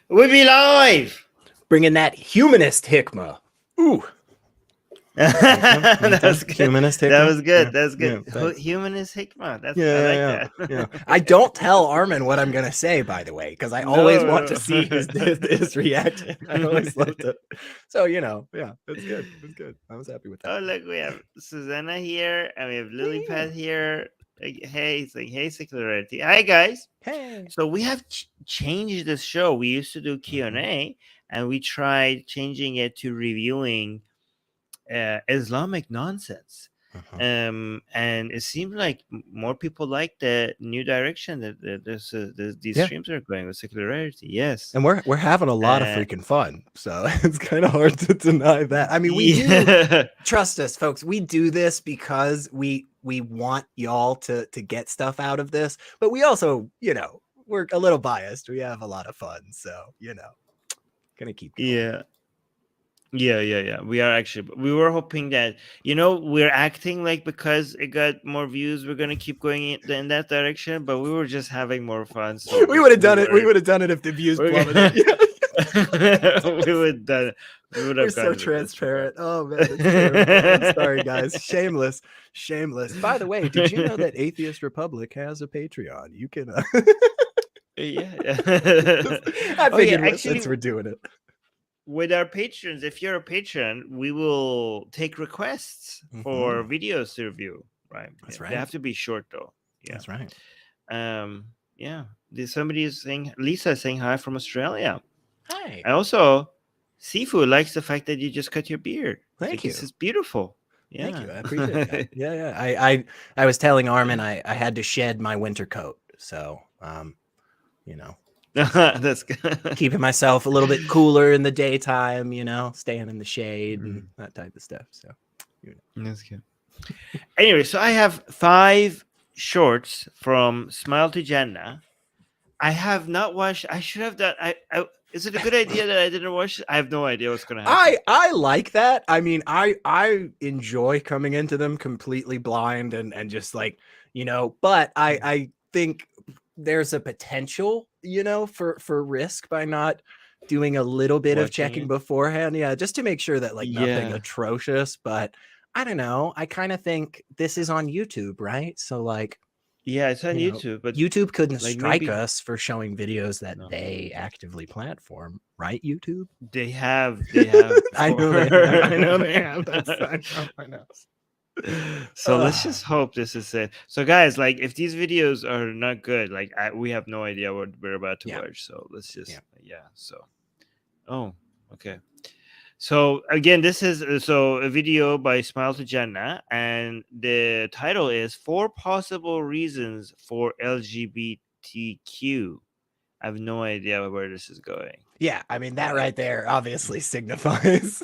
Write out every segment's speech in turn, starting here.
We'll be live. Bringing that humanist hikmah. Ooh. That was good. Humanist hikmah. That was good. Yeah. That's good. Yeah, Humanist hikmah. That's yeah, I like yeah, that. yeah. I don't tell Armin what I'm gonna say, by the way, because I always want to see his reaction. I always love to. So yeah, it's good. It's good. I was happy with that. Oh, look, we have Susanna here, and we have Lily Pad here. Hey, it's like, hey, Secular Rarity. Hi, guys. Hey. So we have changed the show. We used to do Q&A, and we tried changing it to reviewing Islamic nonsense. And it seems like more people like the new direction that these streams are going with Secular Rarity. Yes, and we're having a lot of freaking fun, so it's kind of hard to deny that. I mean, we do trust us, folks. We do this because we want y'all to get stuff out of this, but we also, we're a little biased. We have a lot of fun, so gonna keep going. Yeah. We were hoping that, we're acting like because it got more views, we're gonna keep going in that direction, but we were just having more fun. So we would have done it. We would have done it if the views plummeted. we would have done it. We're so transparent. Oh man, it's terrible. I'm sorry, guys. Shameless. By the way, did you know that Atheist Republic has a Patreon? You can. I figured since we're doing it. With our patrons, if you're a patron, we will take requests for videos to review. Right. That's right. They have to be short though. Yeah. That's right. Yeah. Somebody is saying, Lisa is saying hi from Australia. Hi. I also, Sifu likes the fact that you just cut your beard. Thank you. This is beautiful. Yeah. Thank you. I appreciate that. Yeah. I was telling Armin I had to shed my winter coat. So, that's good. Keeping myself a little bit cooler in the daytime, staying in the shade and that type of stuff. So that's good. Anyway, so I have 5 shorts from Smile to Jannah. I have not watched. I should have done. Is it a good idea that I didn't watch it? I have no idea what's going to happen. I like that. I mean, I enjoy coming into them completely blind and just like, but I think there's a potential, for risk by not doing a little bit of checking beforehand. Yeah. Just to make sure that nothing atrocious, but I don't know. I kind of think this is on YouTube, right? So yeah, it's on YouTube, but YouTube couldn't strike us for showing videos that they actively platform, right? YouTube. They have. I know they have. I know. So let's just hope this is it. So guys, if these videos are not good, we have no idea what we're about to watch. So let's just okay. So again, this is a video by Smile to Jannah, and the title is 4 Possible Reasons for LGBTQ. I have no idea where this is going. Yeah, I mean that right there obviously signifies.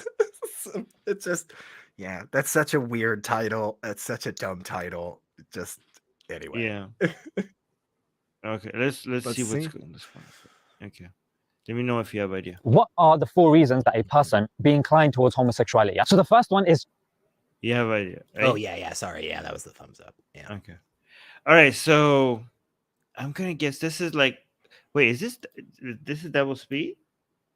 It's just. Yeah, that's such a weird title. That's such a dumb title. Just anyway. Yeah. Okay, let's see what's good in this one. Okay. Let me know if you have idea. What are the 4 reasons that a person be inclined towards homosexuality? So the first one is. You have idea. Right? Oh yeah. Sorry. Yeah, that was the thumbs up. Yeah. Okay. All right. So I'm gonna guess this is wait, is this is double speed?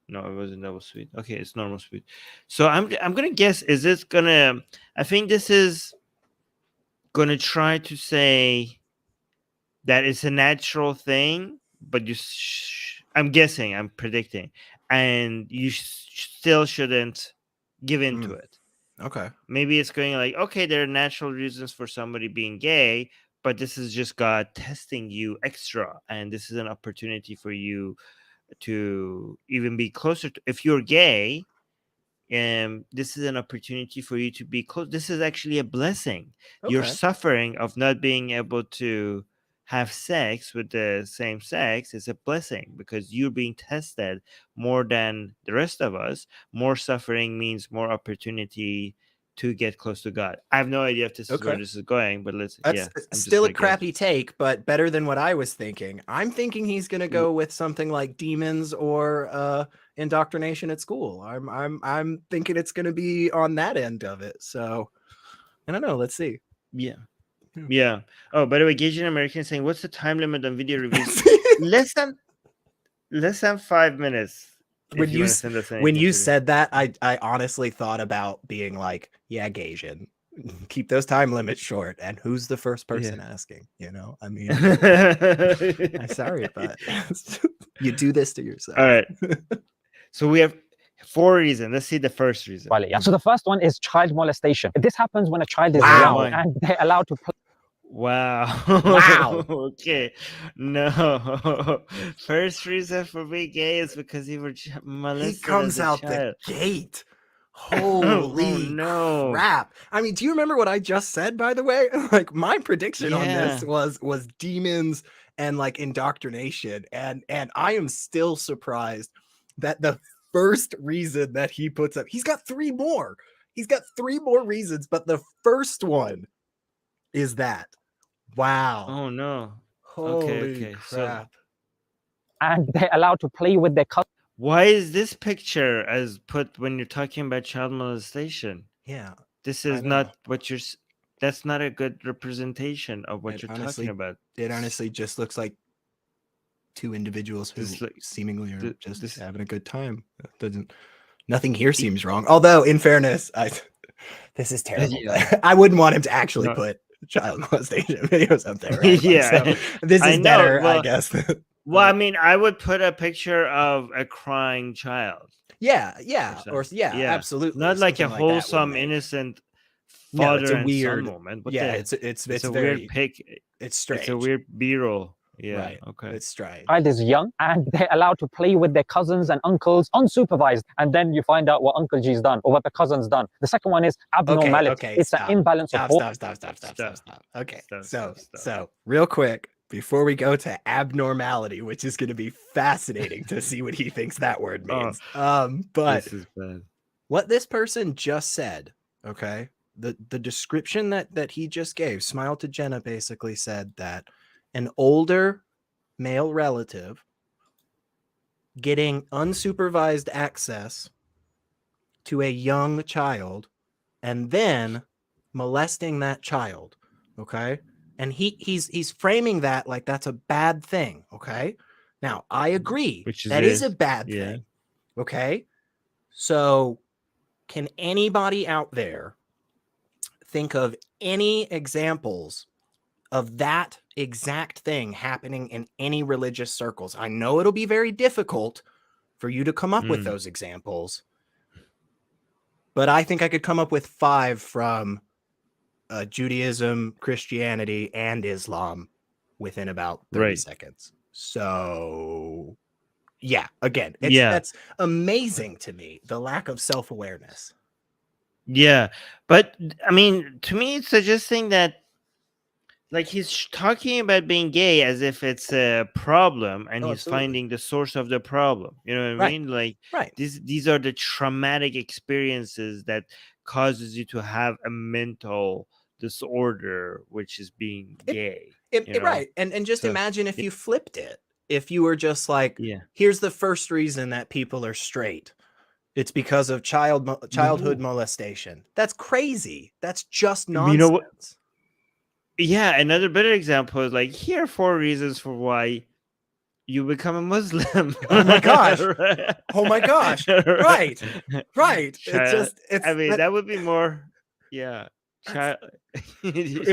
No, it wasn't double speed. Okay, it's normal speed. So I'm gonna guess. Is this gonna? I think this is gonna try to say that it's a natural thing, but you. I'm guessing. I'm predicting, and you still shouldn't give into it. Okay. Maybe it's going okay, there are natural reasons for somebody being gay, but this is just God testing you extra, and this is an opportunity for you to even be closer to, if you're gay, and this is an opportunity for you to be close. This is actually a blessing. Okay. Your suffering of not being able to have sex with the same sex is a blessing because you're being tested more than the rest of us. More suffering means more opportunity to get close to God. I have no idea if this is where this is going, but that's still a crappy take, but better than what I was thinking. I'm thinking he's going to go with something like demons or indoctrination at school. I'm thinking it's going to be on that end of it. So I don't know. Let's see. Yeah. Oh, by the way, Gaging American is saying, what's the time limit on video reviews? less than 5 minutes. When If you want to send us anything. when you today. said that, I honestly thought about being like, yeah, Gasian, keep those time limits short. And who's the first person asking? You know, I mean, I'm sorry, but you do this to yourself. All right. So we have 4 reasons. Let's see the first reason. So the first one is child molestation. This happens when a child is Wow. young and they're allowed to play. Wow. Wow. Okay. No. First reason for being gay is because you were molested. He comes as a out child. the gate. Holy no. crap. I mean, do you remember what I just said, by the way? Like, my prediction on this was demons and like indoctrination. And I am still surprised that the first reason that he puts up, he's got 3 more. He's got 3 more reasons, but the first one is that. Wow. Oh no. Holy crap. And they're allowed to play with their cousins. Why is this picture as put when you're talking about child molestation? Yeah. This is not what you're. That's not a good representation of what you're talking about. It honestly just looks like 2 individuals who seemingly are just having a good time. Nothing here seems wrong. Although, in fairness, this is terrible. I wouldn't want him to actually put child molestation videos up there. Right? So this is better, I guess. Well, I mean, I would put a picture of a crying child. Yeah, absolutely. Not like a wholesome, innocent father and son moment. It's a very, weird pic. It's strange. It's a weird B-roll. Yeah. Right. Okay. It's strange. Child is young and they're allowed to play with their cousins and uncles unsupervised, and then you find out what Uncle G's done or what the cousin's done. The second one is abnormality. Okay, it's an imbalance of stop. Okay. So real quick, before we go to abnormality, which is going to be fascinating to see what he thinks that word means. But this is bad. What this person just said, okay, the description that he just gave, Smile to Jenna basically said that an older male relative getting unsupervised access to a young child and then molesting that child, okay? And he's framing that like that's a bad thing, okay? Now, I agree. That is a bad thing, okay? So can anybody out there think of any examples of that exact thing happening in any religious circles? I know it'll be very difficult for you to come up with those examples, but I think I could come up with 5 from Judaism, Christianity, and Islam within about 30 seconds. So yeah, again, that's amazing to me, the lack of self-awareness. Yeah, but I mean, to me, it's suggesting that like he's talking about being gay as if it's a problem, and he's finding the source of the problem. You know what I mean? Like, these are the traumatic experiences that causes you to have a mental disorder, which is being gay. Right. And just imagine if you flipped it. If you were just like, here's the first reason that people are straight. It's because of childhood molestation. That's crazy. That's just nonsense. You know what? Yeah, another better example is like, here are 4 reasons for why you become a Muslim. Oh my gosh. Oh my gosh. Right. That would be more, it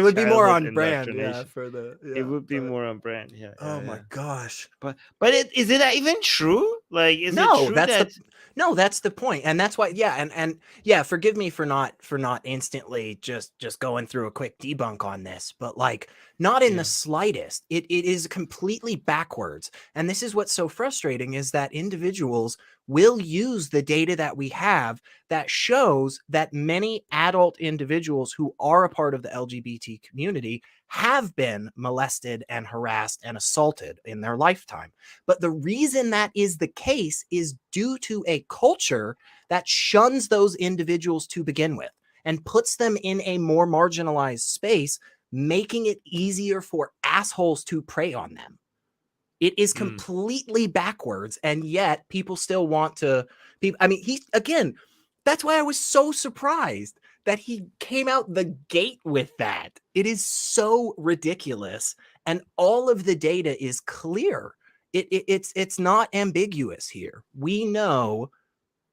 would be more on brand, it would be more on brand, oh my gosh. But is it even true? Like, is it true no, that's the point. And that's why, and forgive me for not instantly just going through a quick debunk on this, but like not in the slightest. It is completely backwards. And this is what's so frustrating, is that individuals will use the data that we have that shows that many adult individuals who are a part of the LGBT community have been molested and harassed and assaulted in their lifetime. But the reason that is the case is due to a culture that shuns those individuals to begin with and puts them in a more marginalized space, making it easier for assholes to prey on them. It is completely backwards, and yet people still want to. I mean, that's why I was so surprised that he came out the gate with that. It is so ridiculous, and all of the data is clear. it's not ambiguous here. We know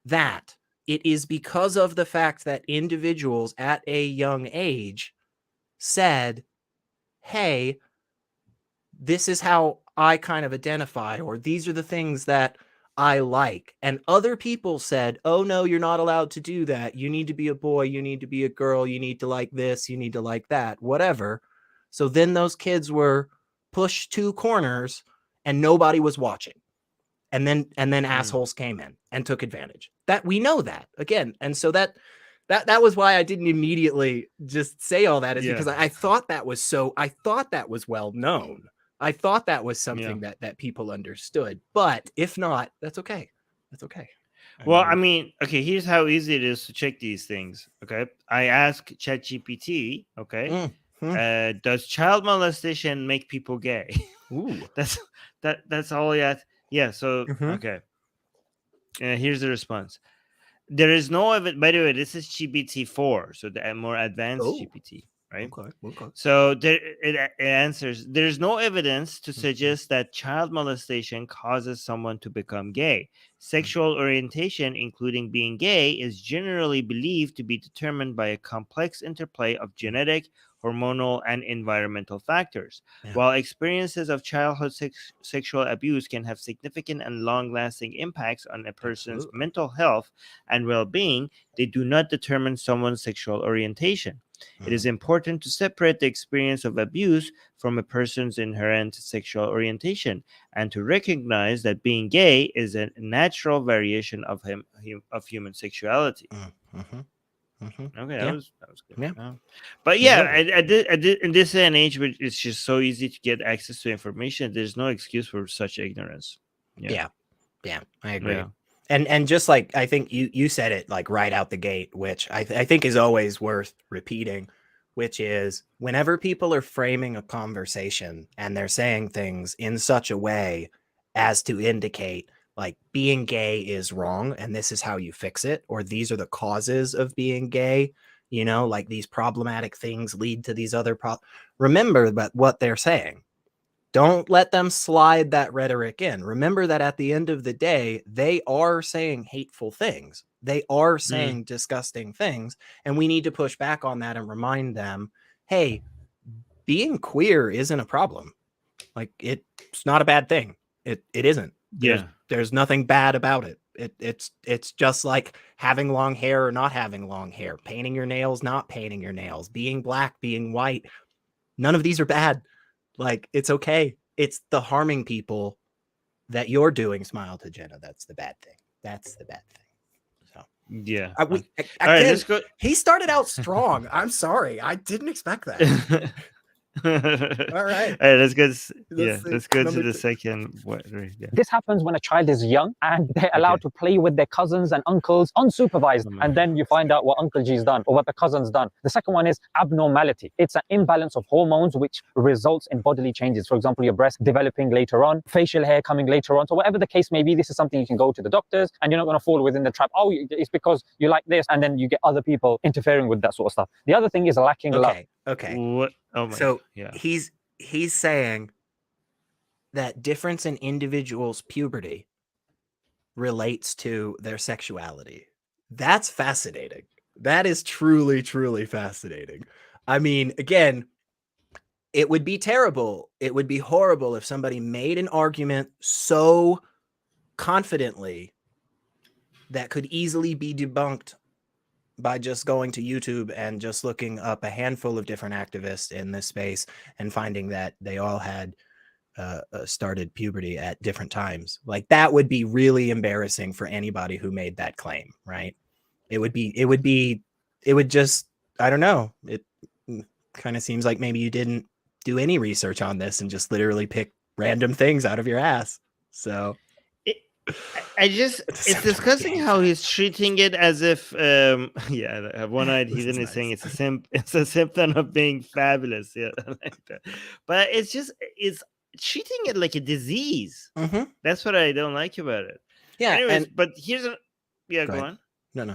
that it is because of the fact that individuals at a young age said, hey, this is how I kind of identify, or these are the things that I like. And other people said, oh, no, you're not allowed to do that. You need to be a boy. You need to be a girl. You need to like this. You need to like that, whatever. So then those kids were pushed to corners and nobody was watching. And then assholes came in and took advantage. That we know that again. And so that was why I didn't immediately just say all that, is because I thought that was well known. I thought that was something that people understood. But if not, that's okay. That's okay. I mean, okay, here's how easy it is to check these things. Okay. I ask ChatGPT, okay, does child molestation make people gay? Ooh. That's all I ask. Yeah, so okay. Here's the response. There is no evidence. By the way, this is GPT-4, so the more advanced GPT, right? Okay. So it answers, there's no evidence to suggest that child molestation causes someone to become gay. Sexual orientation, including being gay, is generally believed to be determined by a complex interplay of genetic, hormonal, and environmental factors. While experiences of childhood sexual abuse can have significant and long-lasting impacts on a person's mental health and well-being, they do not determine someone's sexual orientation. It is important to separate the experience of abuse from a person's inherent sexual orientation, and to recognize that being gay is a natural variation of human sexuality. Okay, that was good. Yeah. But yeah, in this day and age, where it's just so easy to get access to information, there's no excuse for such ignorance. Yeah, I agree. Yeah. And just like, I think you said it like right out the gate, which I think is always worth repeating, which is whenever people are framing a conversation and they're saying things in such a way as to indicate like being gay is wrong and this is how you fix it, or these are the causes of being gay, you know, like these problematic things lead to these other remember that what they're saying. Don't let them slide that rhetoric in. Remember that at the end of the day, they are saying hateful things. They are saying disgusting things. And we need to push back on that and remind them, hey, being queer isn't a problem. Like it's not a bad thing. It isn't. There's nothing bad about it. It's just like having long hair or not having long hair, painting your nails, not painting your nails, being black, being white. None of these are bad. Like, it's okay. It's the harming people that you're doing, Smile to Jenna. That's the bad thing. That's the bad thing. So, yeah. All right, let's go. He started out strong. I'm sorry. I didn't expect that. All right. Let's go. Let's go to the second. This happens when a child is young and they're allowed to play with their cousins and uncles unsupervised, and then you find out what Uncle G's done or what the cousin's done. The second one is abnormality. It's an imbalance of hormones which results in bodily changes. For example, your breast developing later on, facial hair coming later on. So whatever the case may be, this is something you can go to the doctors, and you're not going to fall within the trap. Oh, it's because you like this, and then you get other people interfering with that sort of stuff. The other thing is lacking love. Okay. What? Oh my. So he's saying that difference in individuals' puberty relates to their sexuality. That's fascinating. That is truly, truly fascinating. I mean, again, it would be terrible. It would be horrible if somebody made an argument so confidently that could easily be debunked by just going to YouTube and just looking up a handful of different activists in this space and finding that they all had started puberty at different times. Like, that would be really embarrassing for anybody who made that claim, right? It would just, I don't know. It kind of seems like maybe you didn't do any research on this and just literally pick random things out of your ass. So it's disgusting how he's treating it as if one-eyed heathen is saying it's a symptom of being fabulous. Yeah, like that. But it's treating it like a disease. That's what I don't like about it. Yeah. Anyways, but here's go on. No,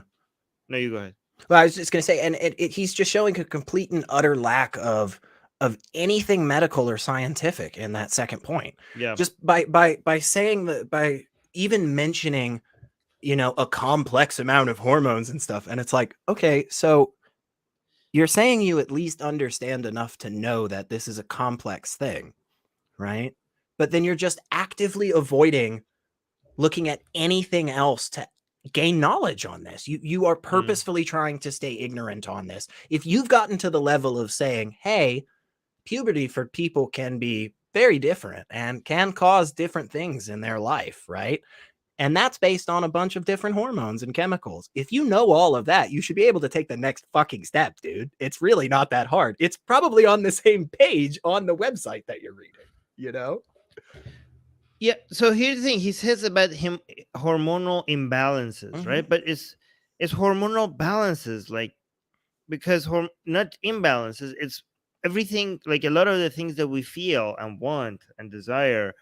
you go ahead. Well, I was just gonna say, and he's just showing a complete and utter lack of of anything medical or scientific in that second point. Yeah. Just by saying that, by even mentioning, you know, a complex amount of hormones and stuff. And it's like, okay, so you're saying you at least understand enough to know that this is a complex thing, right? But then you're just actively avoiding looking at anything else to gain knowledge on this. You are purposefully trying to stay ignorant on this. If you've gotten to the level of saying, hey, puberty for people can be very different and can cause different things in their life, right? And that's based on a bunch of different hormones and chemicals. If you know all of that, you should be able to take the next fucking step, dude. It's really not that hard. It's probably on the same page on the website that you're reading, you know? Yeah. So here's the thing. He says about him hormonal imbalances, right? But it's hormonal balances, like, because not imbalances. It's everything, like a lot of the things that we feel and want and desire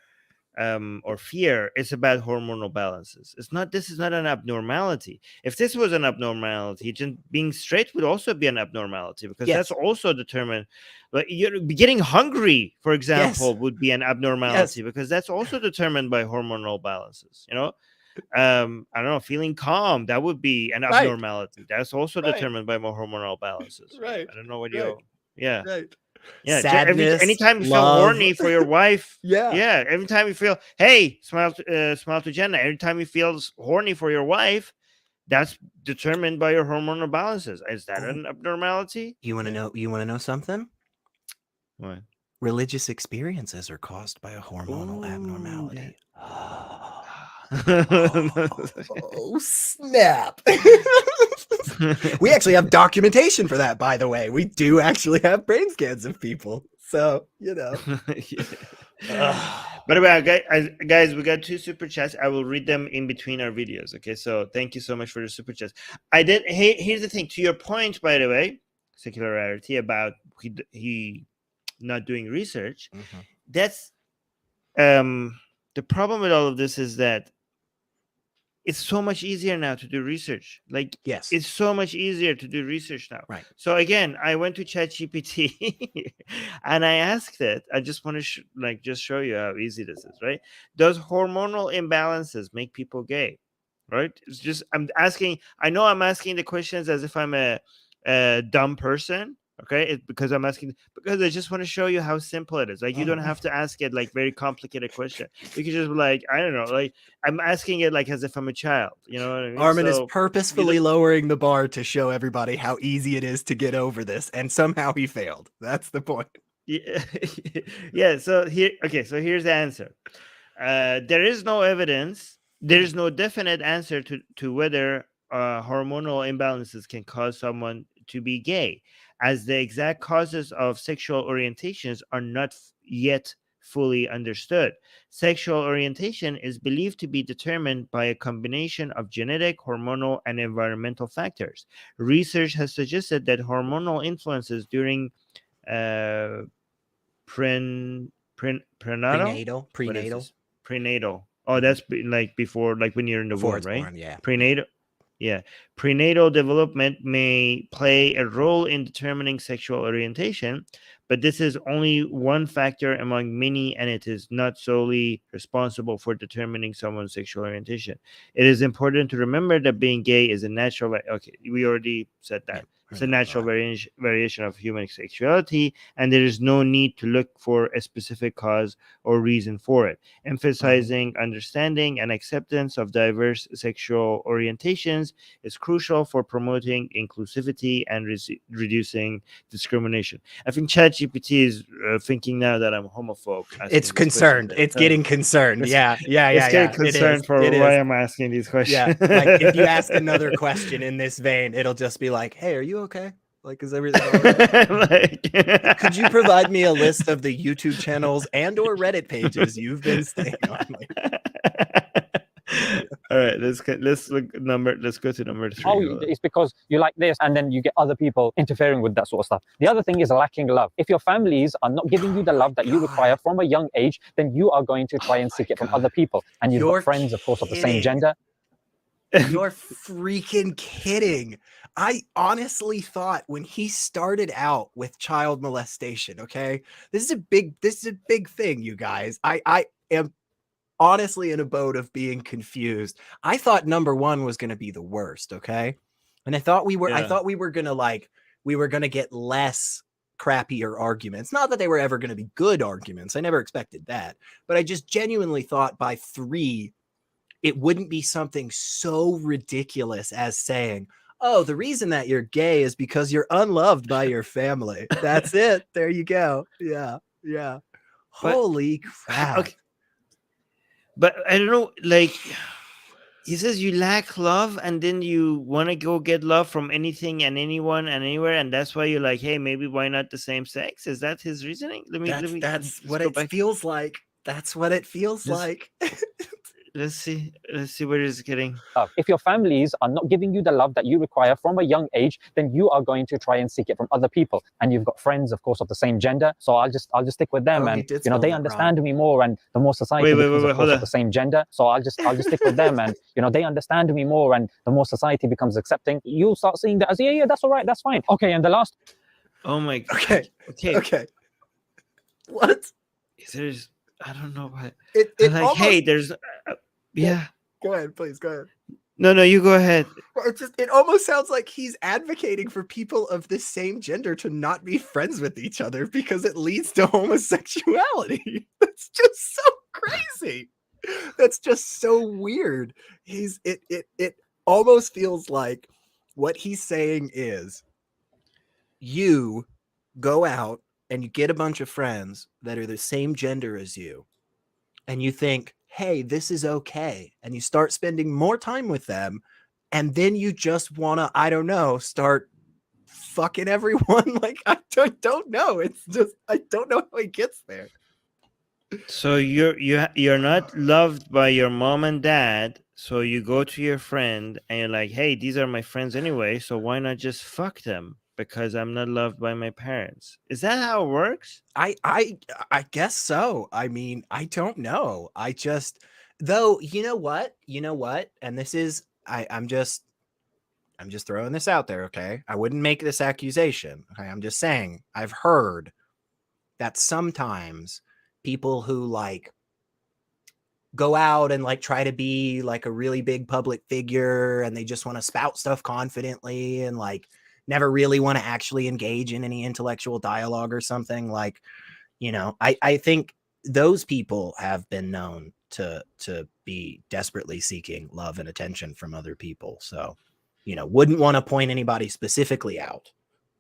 or fear is about hormonal balances. This is not an abnormality. If this was an abnormality, then being straight would also be an abnormality, because that's also determined. Like, you're getting hungry, for example, would be an abnormality, because that's also determined by hormonal balances, you know. I don't know, feeling calm, that would be an abnormality. That's also determined by more hormonal balances. I don't know what you yeah, sadness, anytime you love. feel horny for your wife, yeah, every time you feel, hey, smile to Jenna, every time you feel horny for your wife, that's determined by your hormonal balances. Is that an abnormality? You want to know something? What? Religious experiences are caused by a hormonal abnormality. Oh, snap. We actually have documentation for that, by the way. We do actually have brain scans of people. So, you know. By the way, guys, we got 2 super chats. I will read them in between our videos. Okay, so thank you so much for the super chats. Here's the thing. To your point, by the way, Secular Rarity, about he not doing research. That's the problem with all of this, is that it's so much easier now to do research. Like, it's so much easier to do research now. Right. So again, I went to ChatGPT and I asked it. I just want to just show you how easy this is, right? Does hormonal imbalances make people gay? Right? It's just, I'm asking. I know I'm asking the questions as if I'm a dumb person. Okay, because I'm asking, because I just want to show you how simple it is. Like, you don't have to ask it like very complicated question. You can just be like, I don't know, like, I'm asking it like as if I'm a child. You know what I mean? Armin is purposefully lowering the bar to show everybody how easy it is to get over this, and somehow he failed. That's the point. Yeah, yeah. So here's the answer. There is no evidence. There is no definite answer to whether hormonal imbalances can cause someone to be gay, as the exact causes of sexual orientations are not yet fully understood. Sexual orientation is believed to be determined by a combination of genetic, hormonal, and environmental factors. Research has suggested that hormonal influences during prenatal. Oh, that's like before, like when you're in the womb, right? Born, yeah. Prenatal. Yeah. Prenatal development may play a role in determining sexual orientation, but this is only one factor among many, and it is not solely responsible for determining someone's sexual orientation. It is important to remember that being gay is a natural. Okay, we already said that. It's a natural variation of human sexuality, and there is no need to look for a specific cause or reason for it. Emphasizing understanding and acceptance of diverse sexual orientations is crucial for promoting inclusivity and reducing discrimination. I think ChatGPT is thinking now that I'm homophobe. It's concerned. It's getting concerned. It's getting concerned for why I'm asking these questions. Yeah, like if you ask another question in this vein, it'll just be like, "Hey, are you okay? Like, is everything all right? Could you provide me a list of the YouTube channels and or Reddit pages you've been staying on?" All right, let's go to number 3. Oh, it's because you like this, and then you get other people interfering with that sort of stuff. The other thing is lacking love. If your families are not giving you the love that you require from a young age, then you are going to try and seek it from other people. And you've got friends, of course, of the same gender. You're freaking kidding. I honestly thought when he started out with child molestation, okay, this is a big thing, you guys. I am honestly in a boat of being confused. I thought number one was going to be the worst, okay, and I thought we were gonna get less crappier arguments. Not that they were ever going to be good arguments. I never expected that, but I just genuinely thought by 3 it wouldn't be something so ridiculous as saying, oh, the reason that you're gay is because you're unloved by your family. That's it. There you go. Yeah. Yeah. But- Holy crap. Okay. But I don't know, like, he says you lack love, and then you want to go get love from anything and anyone and anywhere, and that's why you're like, hey, maybe why not the same sex? Is that his reasoning? That's what it feels like. That's what it feels like. Let's see where it's getting. If your families are not giving you the love that you require from a young age, then you are going to try and seek it from other people. And you've got friends, of course, of the same gender. So I'll just stick with them, and they understand me more. And the more society becomes, of course, of the same gender. So I'll just stick with them, and they understand me more. And the more society becomes accepting, you'll start seeing that as yeah, that's all right, that's fine. Okay, and the last. Oh my God. Okay. What? There's, I don't know what. It like, almost, hey, there's. Yeah. Go ahead, please. Go ahead. No, you go ahead. It almost sounds like he's advocating for people of the same gender to not be friends with each other because it leads to homosexuality. That's just so crazy. That's just so weird. It almost feels like what he's saying is you go out and you get a bunch of friends that are the same gender as you, and you think, hey, this is okay. And you start spending more time with them. And then you just want to, I don't know, start fucking everyone. Like, I don't know. It's just, I don't know how he gets there. So you're not loved by your mom and dad. So you go to your friend and you're like, hey, these are my friends anyway. So why not just fuck them? Because I'm not loved by my parents. Is that how it works? I guess so. I mean, I don't know. I just, though, you know what? And this is, I'm just throwing this out there. Okay. I wouldn't make this accusation. Okay. I'm just saying, I've heard that sometimes people who like go out and like try to be like a really big public figure, and they just want to spout stuff confidently and like never really want to actually engage in any intellectual dialogue or something, like, I think those people have been known to be desperately seeking love and attention from other people. So, wouldn't want to point anybody specifically out.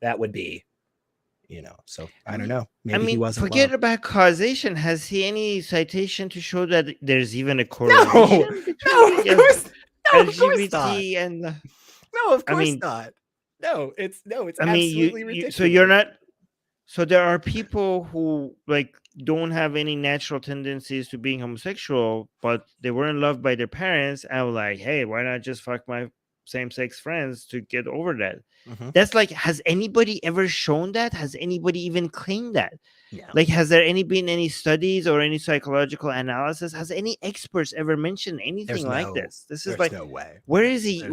That would be, so I don't know. Maybe he wasn't forget loved. about causation. Has he any citation to show that there's even a correlation between of course LGBT and no, of course not. No, it's absolutely ridiculous. So you're not. So there are people who like don't have any natural tendencies to being homosexual, but they weren't loved by their parents, and were like, hey, why not just fuck my same-sex friends to get over that? Mm-hmm. That's like, has anybody ever shown that? Has anybody even claimed that? Yeah. Like, has there been any studies or any psychological analysis? Has any experts ever mentioned anything like this? This is like, no way. Where is he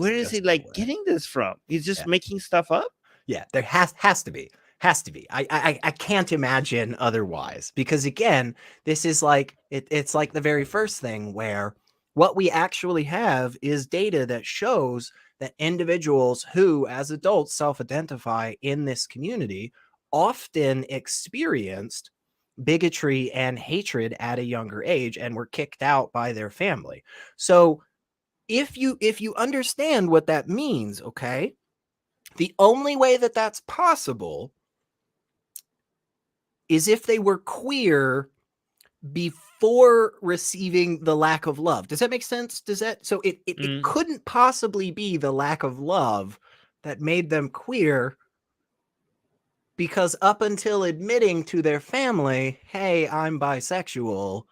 like getting this from? He's just making stuff up? Yeah, there has to be. I can't imagine otherwise, because again, this is like it's like the very first thing where what we actually have is data that shows that individuals who as adults self-identify in this community often experienced bigotry and hatred at a younger age and were kicked out by their family. So if you understand what that means, okay, the only way that that's possible is if they were queer before receiving the lack of love. Does that make sense? So it couldn't possibly be the lack of love that made them queer, because up until admitting to their family, hey, I'm bisexual,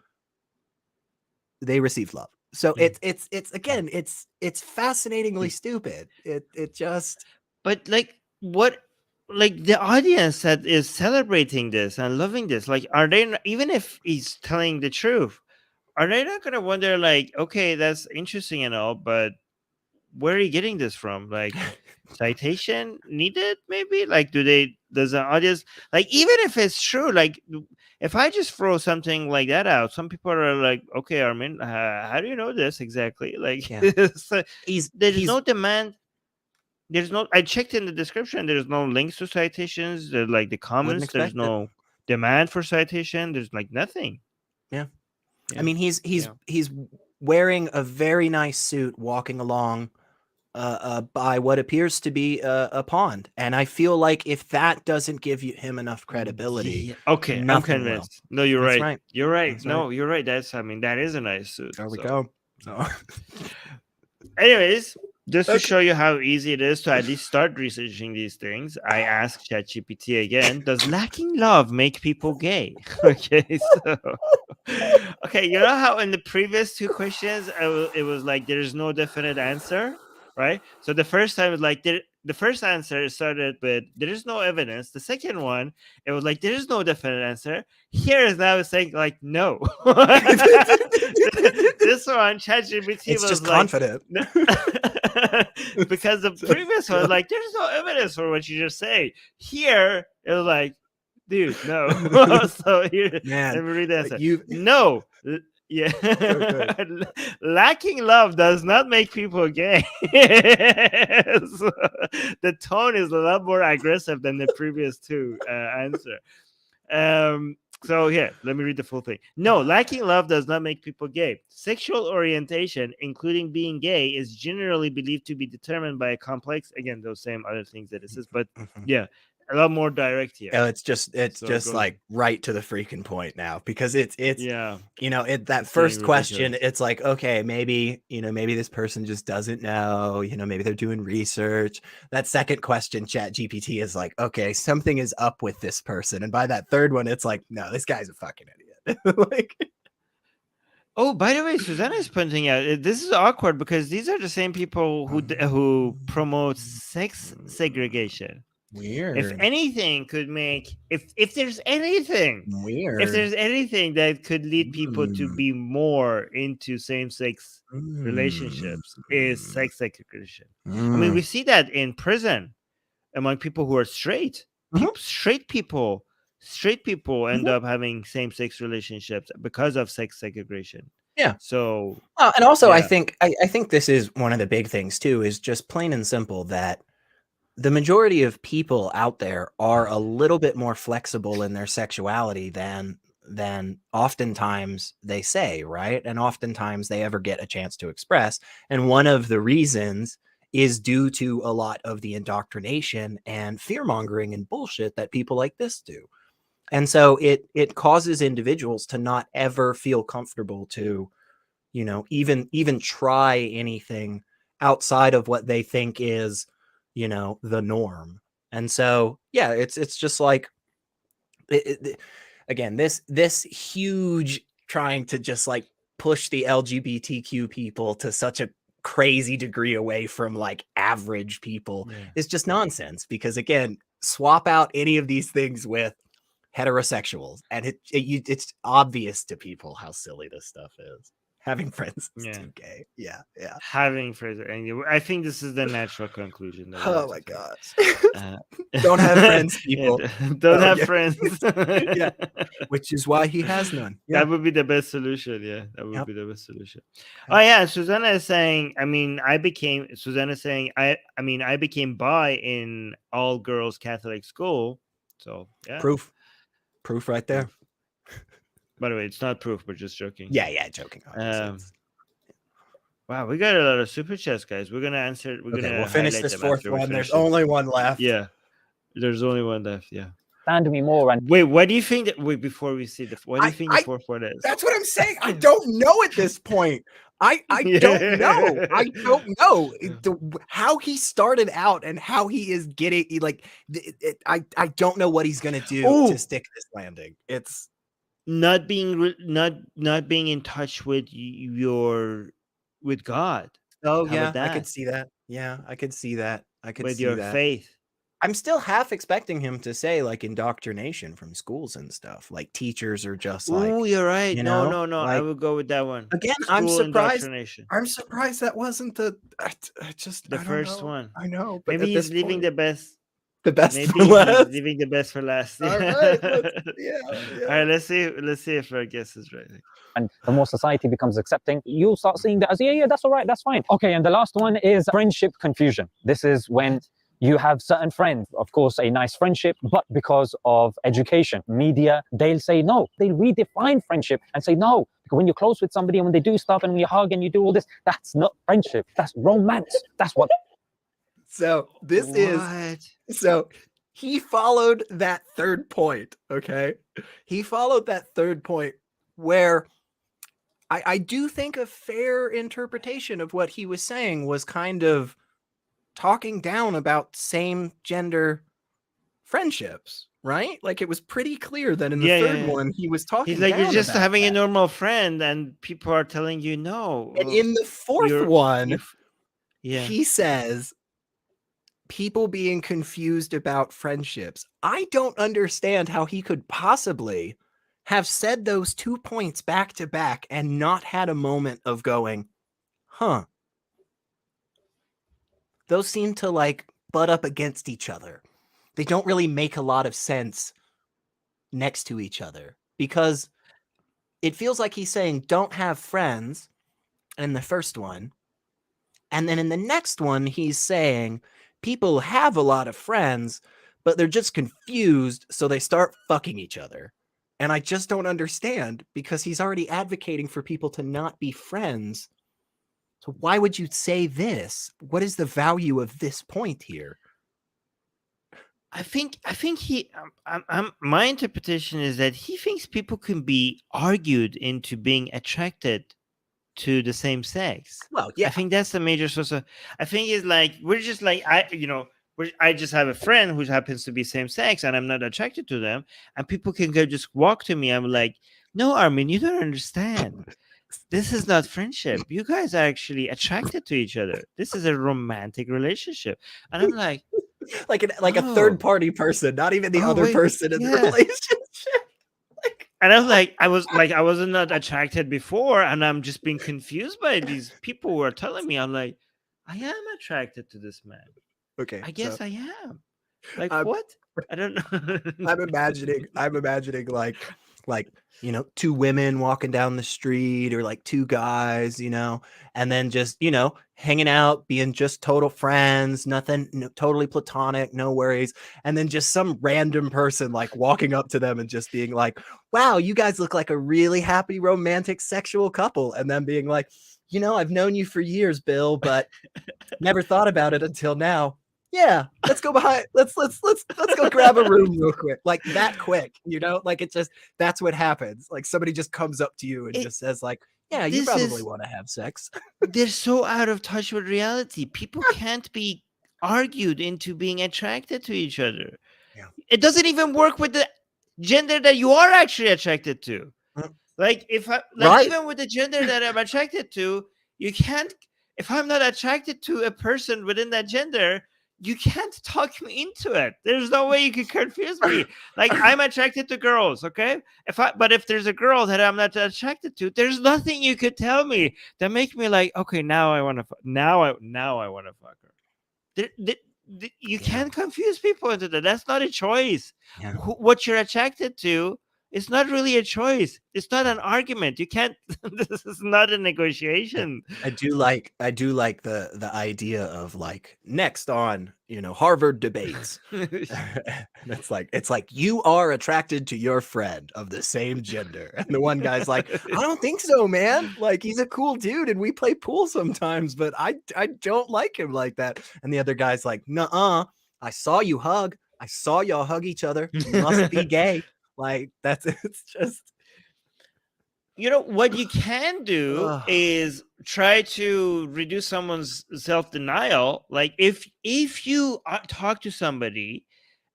they received love. So it's again, it's fascinatingly stupid. It just, but like, what, like the audience that is celebrating this and loving this, like, are they, even if he's telling the truth, are they not gonna wonder like, okay, that's interesting and all, but where are you getting this from? Like, citation needed, maybe? Like, does the audience, like, even if it's true, like, if I just throw something like that out, some people are like, okay, Armin, how do you know this exactly? Like, Yeah. so He's no demand. There's no, I checked in the description, there's no links to citations. There's like the wouldn't comments, there's expect it. no demand for citation. There's like nothing. Yeah. Yeah. I mean, he's wearing a very nice suit, walking along by what appears to be a pond, and I feel like if that doesn't give him enough credibility, Yeah. Okay, I'm nothing will. convinced. No, you're That's right. right. You're right. That's No, you're right. That's, I mean, that is a nice suit. There we So, go. So, anyways, just to Okay. show you how easy it is to at least start researching these things, I asked ChatGPT again, does lacking love make people gay? Okay, so okay, you know how in the previous two questions it was like there's no definite answer, right? So the first time it was like the first answer started with there is no evidence. The second one, it was like there is no definite answer. Here is now saying like no. This one, ChatGPT it's was just like, confident. because the previous one, like, there's no evidence for what you just say. Here, it was like, dude, no. So here, Man, let me read the answer. you No. Yeah. Lacking love does not make people gay. So the tone is a lot more aggressive than the previous two answer. So here, let me read the full thing. No, lacking love does not make people gay. Sexual orientation, including being gay, is generally believed to be determined by a complex, again, those same other things that it says, but yeah, a lot more direct here. it's just like right to the freaking point now, because it's yeah, you know, that it's first getting question, ridiculous. it's like, okay, maybe, you know, maybe this person just doesn't know, you know, maybe they're doing research. That second question, Chat GPT is like, okay, something is up with this person. And by that third one, it's like, no, this guy's a fucking idiot. Like, Oh, by the way, Susanna is pointing out this is awkward because these are the same people who promote sex segregation. weird. If anything could make, if there's anything that could lead people to be more into same-sex relationships, is sex segregation. I mean, we see that in prison among people who are straight. Straight people end up having same-sex relationships because of sex segregation. Yeah. So, and also, yeah. I think this is one of the big things too, is just plain and simple that the majority of people out there are a little bit more flexible in their sexuality than oftentimes they say, right? And oftentimes they ever get a chance to express. And one of the reasons is due to a lot of the indoctrination and fear-mongering and bullshit that people like this do. And so it causes individuals to not ever feel comfortable to, you know, even try anything outside of what they think is, you know, the norm. And so, yeah, it's just like, again, this huge trying to just like push the LGBTQ people to such a crazy degree away from like average people is just nonsense, because again, swap out any of these things with heterosexuals and it's obvious to people how silly this stuff is. Having friends is too gay. Yeah. Having friends, and I think this is the natural conclusion. Oh my gosh. Don't have friends, people. Don't have friends. Yeah. Which is why he has none. Yeah. That would be the best solution. Yeah, that would be the best solution. Oh yeah, Susanna is saying, I mean, I became bi in all girls Catholic school. So yeah. Proof right there. By the way, it's not proof, we're just joking. Yeah, joking. Wow, we got a lot of super chats, guys. We're gonna answer. We'll finish this fourth one. There's only one left. Yeah, there's only one left. Yeah. Stand me more. And wait, what do you think? Before we see what do you think the fourth one is? That's what I'm saying. I don't know at this point. I don't know. I don't know how he started out and how he is getting like. I don't know what he's gonna do to stick this landing. It's not being in touch with God. Oh yeah, I could see that. Yeah, I could see that. With your faith. I'm still half expecting him to say like indoctrination from schools and stuff. Like teachers are just like, Oh, you're right. you No, know, no, no. I like will go with that one. again, School indoctrination. I'm surprised that wasn't the The I don't first know. one. I know, but Maybe at he's this leaving point, the best. the best for Maybe he's last. leaving the best for last. All Yeah. right, yeah. All right, let's see if our guess is right. And the more society becomes accepting, you'll start seeing that as, yeah, that's all right, that's fine. Okay, and the last one is friendship confusion. This is when you have certain friends, of course, a nice friendship, but because of education, media, they'll say no. They'll redefine friendship and say no. Because when you're close with somebody and when they do stuff and when you hug and you do all this, that's not friendship. That's romance. That's what. So this is so he followed that third point. Okay, he followed that third point where I do think a fair interpretation of what he was saying was kind of talking down about same gender friendships, right? Like it was pretty clear that in the third one he was talking He's like, down you're just about having that. a normal friend and people are telling you no. And in the fourth one, he says people being confused about friendships. I don't understand how he could possibly have said those 2 points back to back and not had a moment of going, huh. Those seem to like butt up against each other. They don't really make a lot of sense next to each other because it feels like he's saying don't have friends in the first one. And then in the next one, he's saying people have a lot of friends, but they're just confused. So they start fucking each other. And I just don't understand because he's already advocating for people to not be friends. So why would you say this? What is the value of this point here? I think he my interpretation is that he thinks people can be argued into being attracted to the same sex. Well, yeah. I think that's the major source of. I think it's like we're just like I just have a friend who happens to be same sex and I'm not attracted to them, and people can go just walk to me. I'm like, no, Armin, you don't understand. This is not friendship. You guys are actually attracted to each other. This is a romantic relationship. And I'm like, like a third party person, not even the other person in the relationship. And I was like, I wasn't not attracted before, and I'm just being confused by these people who are telling me. I'm like, I am attracted to this man. Okay, I guess I am. Like what? I don't know. I'm imagining like two women walking down the street or like two guys, and then just hanging out, being just total friends, nothing, totally platonic, no worries, and then just some random person like walking up to them and just being like, wow, you guys look like a really happy romantic sexual couple, and then being like, I've known you for years, Bill, but never thought about it until now. Yeah, let's go behind. Let's go grab a room real quick. Like that quick, like it just, that's what happens. Like somebody just comes up to you and just says like, yeah, you probably want to have sex. They're so out of touch with reality. People can't be argued into being attracted to each other. Yeah. It doesn't even work with the gender that you are actually attracted to. Like even with the gender that I'm attracted to, you can't, if I'm not attracted to a person within that gender, you can't talk me into it. There's no way you can confuse me. Like I'm attracted to girls, okay? But if there's a girl that I'm not attracted to, there's nothing you could tell me that make me like, okay, now I want to. Now I want to fuck her. You can't confuse people into that. That's not a choice. Yeah. What you're attracted to. It's not really a choice. It's not an argument. You can't. This is not a negotiation. I do like the idea of like next on Harvard debates. It's like you are attracted to your friend of the same gender, and the one guy's like, I don't think so, man. Like he's a cool dude, and we play pool sometimes, but I don't like him like that. And the other guy's like, nuh-uh. I saw you hug. I saw y'all hug each other. You must be gay. Like it's just, what you can do is try to reduce someone's self-denial. Like if you talk to somebody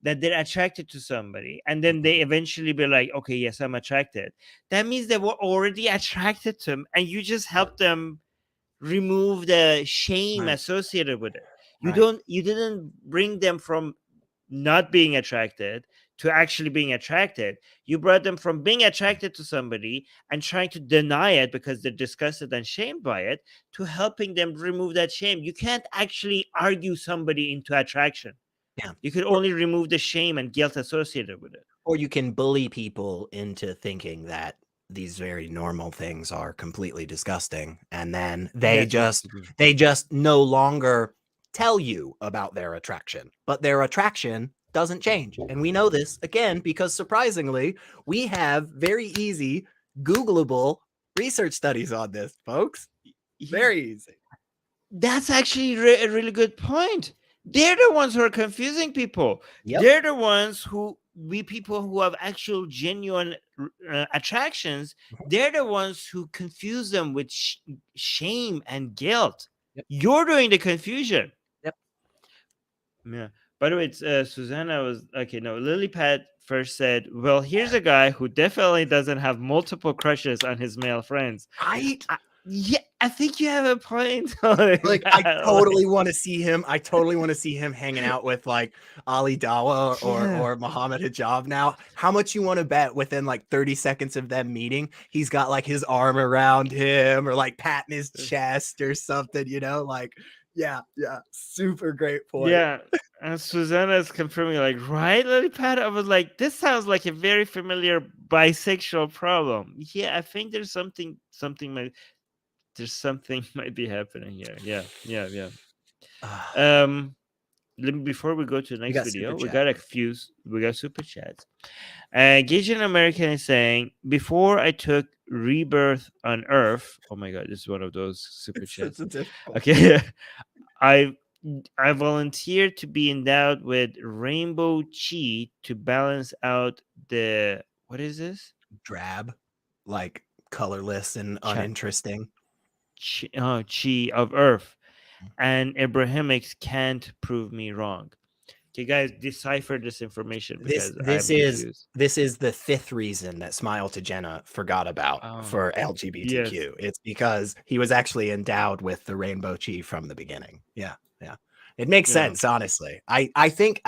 that they're attracted to somebody, and then they eventually be like, okay, yes, I'm attracted. That means they were already attracted to him, and you just help them remove the shame associated with it. You didn't bring them from not being attracted to actually being attracted. You brought them from being attracted to somebody and trying to deny it because they're disgusted and shamed by it, to helping them remove that shame. You can't actually argue somebody into attraction. Yeah. You could only remove the shame and guilt associated with it. Or you can bully people into thinking that these very normal things are completely disgusting, and then they just no longer tell you about their attraction, but their attraction doesn't change. And we know this again because surprisingly, we have very easy Googleable research studies on this, folks. Very easy. That's actually a really good point. They're the ones who are confusing people. Yep. They're the ones who people who have actual genuine attractions. They're the ones who confuse them with shame and guilt. Yep. You're doing the confusion. Yep. Yeah. By the way, it's Susanna was okay. No, Lily Pad first said, "Well, here's a guy who definitely doesn't have multiple crushes on his male friends." Right? Yeah, I think you have a point. Like, I totally want to see him. I totally want to see him hanging out with like Ali Dawa or Muhammad Hijab now. How much you want to bet within like 30 seconds of them meeting, he's got like his arm around him or like patting his chest or something, you know? Like, yeah, super great point. Yeah, and Susanna is confirming, like, right, Lillipad? I was like, this sounds like a very familiar bisexual problem. Yeah, I think there's something might be happening here. Yeah. Before we go to the next video, we got super chats. Gagin American is saying, before I took rebirth on Earth. Oh my god, this is one of those super chats. Okay. I volunteered to be endowed with rainbow chi to balance out the, what is this? Drab, like colorless and uninteresting. Chi of Earth. And Abrahamics can't prove me wrong. Okay, guys, decipher this information because this is the fifth reason that Smile to Jenna forgot about for LGBTQ. Yes. It's because he was actually endowed with the rainbow chi from the beginning. Yeah. It makes sense, honestly. I think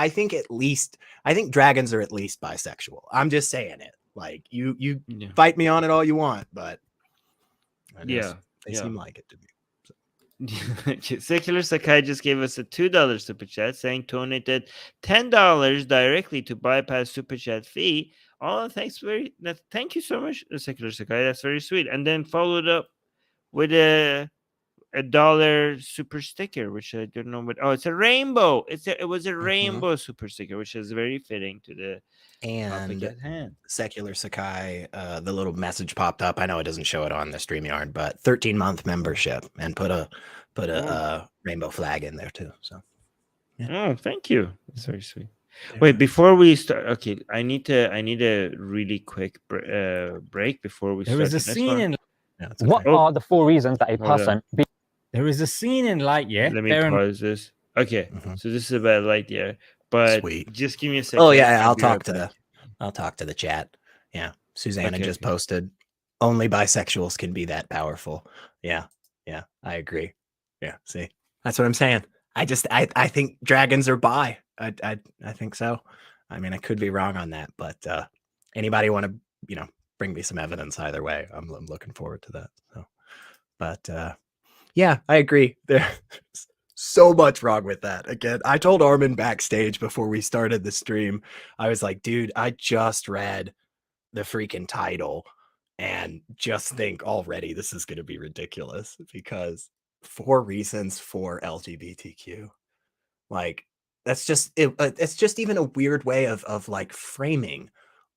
dragons are at least bisexual. I'm just saying it. Like you fight me on it all you want, but they seem like it to me. Secular Sakai just gave us a $2 super chat saying donated $10 directly to bypass super chat fee. Oh, thank you so much, Secular Sakai. That's very sweet. And then followed up with a $1 super sticker, which I don't know what. Oh, it's a rainbow. It was a rainbow super sticker, which is very fitting to the topic at hand. Secular Sakai, the little message popped up. I know it doesn't show it on the StreamYard, but 13-month membership, and put a rainbow flag in there too. So, oh, thank you. That's very sweet. Wait, before we start, okay, I need a really quick break before we start. There is a scene in. What are the 4 reasons that a person? There is a scene in Lightyear. Let me pause this. Okay, so this is about Lightyear, but just give me a second. Oh yeah, I'll talk to the chat. Yeah, Susanna just posted. Only bisexuals can be that powerful. Yeah, I agree. Yeah, see, that's what I'm saying. I think dragons are bi. I think so. I mean, I could be wrong on that, but anybody want to bring me some evidence either way? I'm looking forward to that. So, but yeah, I agree. There's so much wrong with that. Again, I told Armin backstage before we started the stream, I was like, dude, I just read the freaking title and just think already this is going to be ridiculous because 4 reasons for LGBTQ. Like, that's just it's just even a weird way of like framing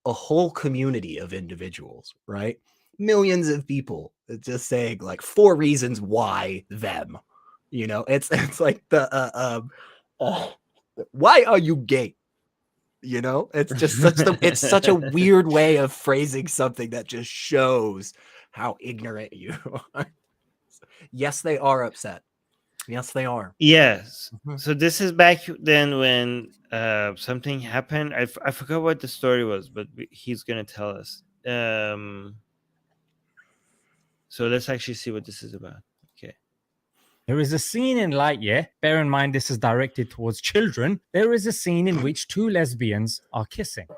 a whole community of individuals, right? Millions of people just saying like 4 reasons why them, it's like the why are you gay? It's just it's such a weird way of phrasing something that just shows how ignorant you are. Yes, they are upset. Yes, they are. Yes. So this is back then when something happened. I forgot what the story was, but he's gonna tell us. So let's actually see what this is about. Okay. There is a scene in Lightyear. Bear in mind, this is directed towards children. There is a scene in which two lesbians are kissing.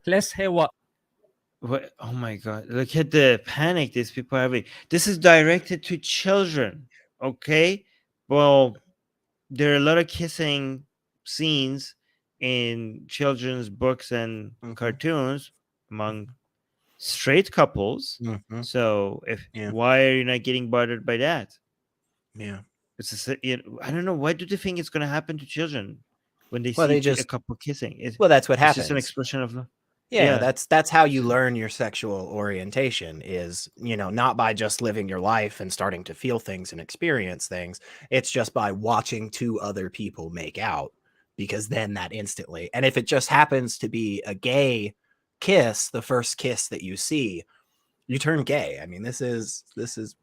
Let's hear what. What? Oh my God! Look at the panic these people are having. This is directed to children. Okay. Well, there are a lot of kissing scenes in children's books and cartoons among straight couples. So why are you not getting bothered by that? Yeah. It's I don't know. Why do they think it's going to happen to children when they Well, see they just- a couple kissing? That's what It's happens. just an expression of love. Yeah, that's how you learn your sexual orientation is, not by just living your life and starting to feel things and experience things. It's just by watching two other people make out, because then that instantly, and if it just happens to be a gay kiss, the first kiss that you see, you turn gay. I mean, this is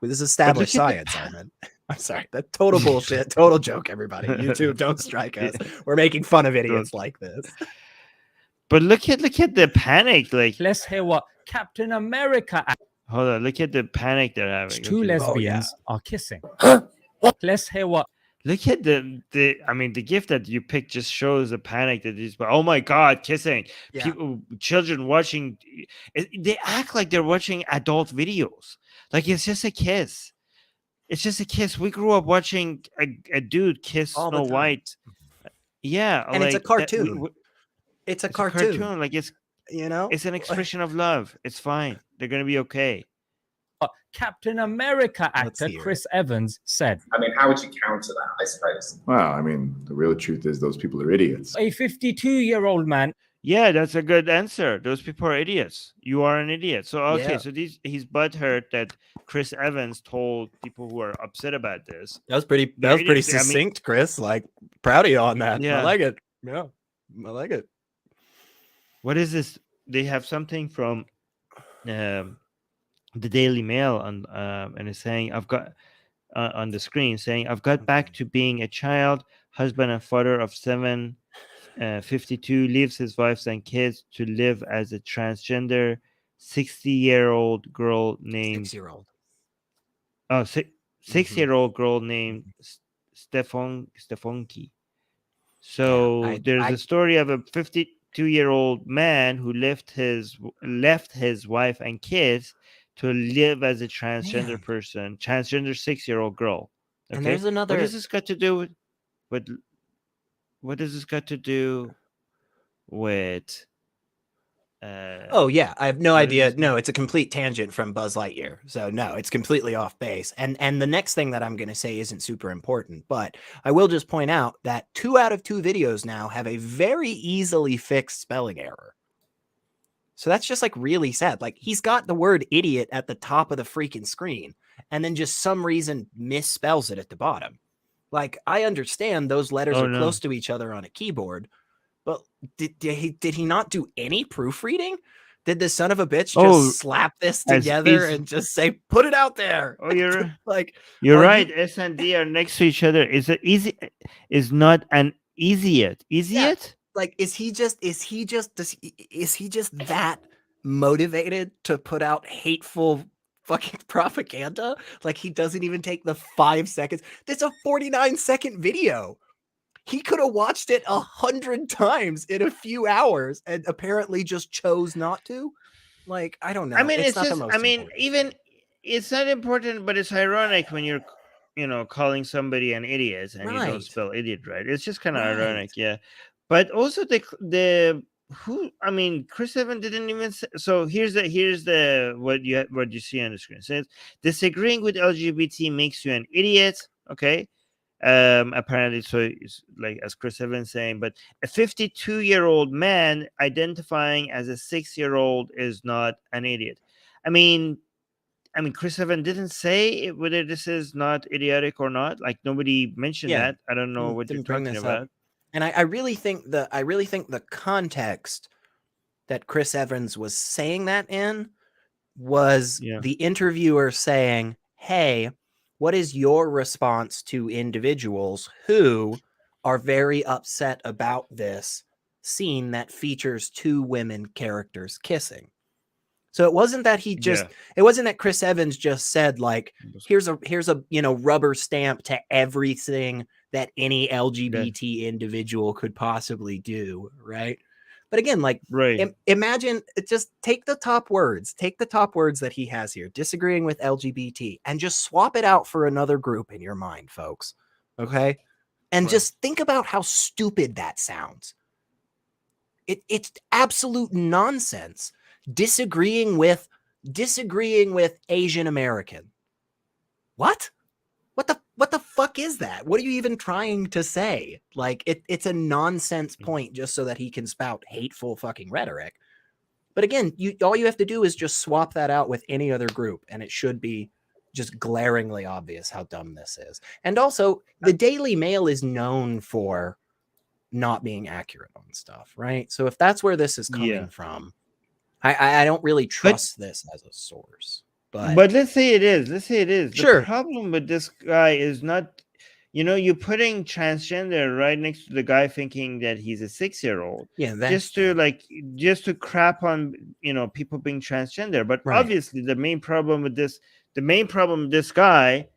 established science, Armin. I'm sorry, that total bullshit, total joke, everybody. YouTube, don't strike us. We're making fun of idiots like this. But look at the panic. Like, Let's hear what Captain America. Hold on, look at the panic they're having. Two lesbians are kissing. Let's hear what. Look at the gift that you picked just shows the panic that these. Oh my God, kissing! Yeah. People, children watching. They act like they're watching adult videos. Like it's just a kiss. It's just a kiss. We grew up watching a dude kiss All the Snow time. White. Yeah, And it's a like cartoon. It's a cartoon. Like it's an expression of love. It's fine. They're gonna be okay. Captain America actor hear Chris Evans said. I mean, how would you counter that, I suppose? Well, I mean, the real truth is those people are idiots. A 52-year-old man. Yeah, that's a good answer. Those people are idiots. You are an idiot. So okay, Yeah. so he's butthurt that Chris Evans told people who are upset about this. That was pretty succinct, Chris. Like, proud of you on that. Yeah. I like it. Yeah, I like it. What is this? They have something from the Daily Mail on and it's saying I've got on the screen saying I've got back to being a child, husband and father of 7. 52 leaves his wife and kids to live as a transgender 60-year-old girl named 6-year-old. Oh, 6-year-old girl named Stefanki. So there's a story of a 52-year-old man who left his wife and kids to live as a transgender person, transgender 6-year-old girl. Okay? And there's another. What does this got to do with what does this got to do with Oh yeah, I have no what is idea. this- No, it's a complete tangent from Buzz Lightyear. So no, it's completely off base. And the next thing that I'm going to say isn't super important, but I will just point out that 2 out of 2 videos now have a very easily fixed spelling error. So that's just like really sad. Like he's got the word idiot at the top of the freaking screen and then just some reason misspells it at the bottom. Like I understand those letters Oh, are no. close to each other on a keyboard, but did he not do any proofreading? Did the son of a bitch just slap this as together easy- and just say, put it out there? Oh, you're like, you're are right. you- S and D are next to each other. Is not an easiot. Easiot? like, is he just that motivated to put out hateful fucking propaganda? Like he doesn't even take the 5 seconds. That's a 49-second video. He could have watched it 100 times in a few hours and apparently just chose not to. Like, I don't know. I mean, it's not the just. most I mean, important. even it's not important, but it's ironic when you're, calling somebody an idiot and you don't Right. spell idiot right. It's just kind of Right. ironic, yeah. But also the who. I mean, Chris Evans didn't even. So here's the what you see on the screen. It says disagreeing with LGBT makes you an idiot. Okay. Apparently, so it's like as Chris Evans saying, but a 52-year-old man identifying as a 6-year-old is not an idiot. I mean, Chris Evans didn't say whether this is not idiotic or not. Like nobody mentioned Yeah. that. I don't know what you're Didn't bring talking this up. about. And I really think the context that Chris Evans was saying that in was Yeah. the interviewer saying, "Hey, what is your response to individuals who are very upset about this scene that features 2 women characters kissing?" So it wasn't that he just, Yeah. it wasn't that Chris Evans just said like, here's a, rubber stamp to everything that any LGBT individual could possibly do. Right. But again, like, Right. imagine, just take the top words that he has here, disagreeing with LGBT, and just swap it out for another group in your mind, folks. Okay. And just think about how stupid that sounds. It's absolute nonsense. Disagreeing with Asian American. What the fuck is that? What are you even trying to say? Like, it's a nonsense point just so that he can spout hateful fucking rhetoric. But again, all you have to do is just swap that out with any other group, and it should be just glaringly obvious how dumb this is. And also, the Daily Mail is known for not being accurate on stuff, right? So if that's where this is coming from, I don't really trust this as a source. But let's say it is. Sure. The problem with this guy is not, you're putting transgender right next to the guy thinking that he's a 6-year-old. Yeah, just to crap on people being transgender. But obviously the main problem with this guy,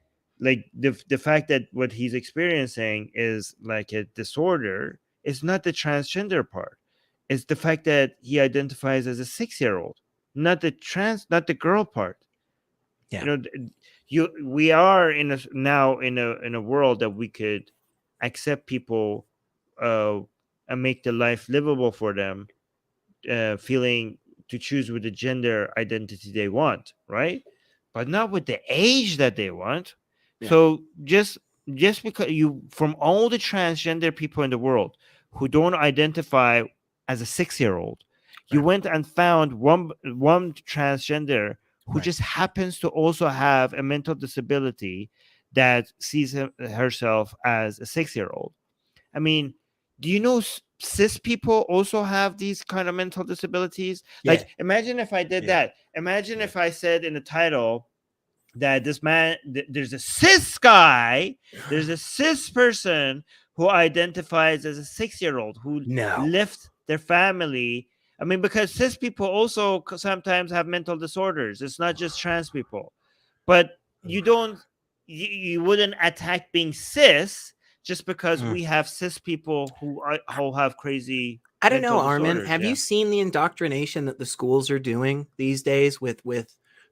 like the fact that what he's experiencing is like a disorder, is not the transgender part. It's the fact that he identifies as a 6-year-old, not the girl part. Yeah. We are in a world that we could accept people and make the life livable for them, feeling to choose with the gender identity they want, right? But not with the age that they want. Yeah. So just because from all the transgender people in the world who don't identify as a 6-year-old, you went and found one transgender who just happens to also have a mental disability that sees herself as a 6-year-old. I mean, do you know cis people also have these kind of mental disabilities? Yeah. Like, imagine if I did that. Imagine if I said in the title that this man, there's a cis guy, there's a cis person who identifies as a 6-year-old who left their family. I mean, because cis people also sometimes have mental disorders. It's not just trans people. But you wouldn't attack being cis just because we have cis people who have crazy. I don't know, Armin. Have you seen the indoctrination that the schools are doing these days with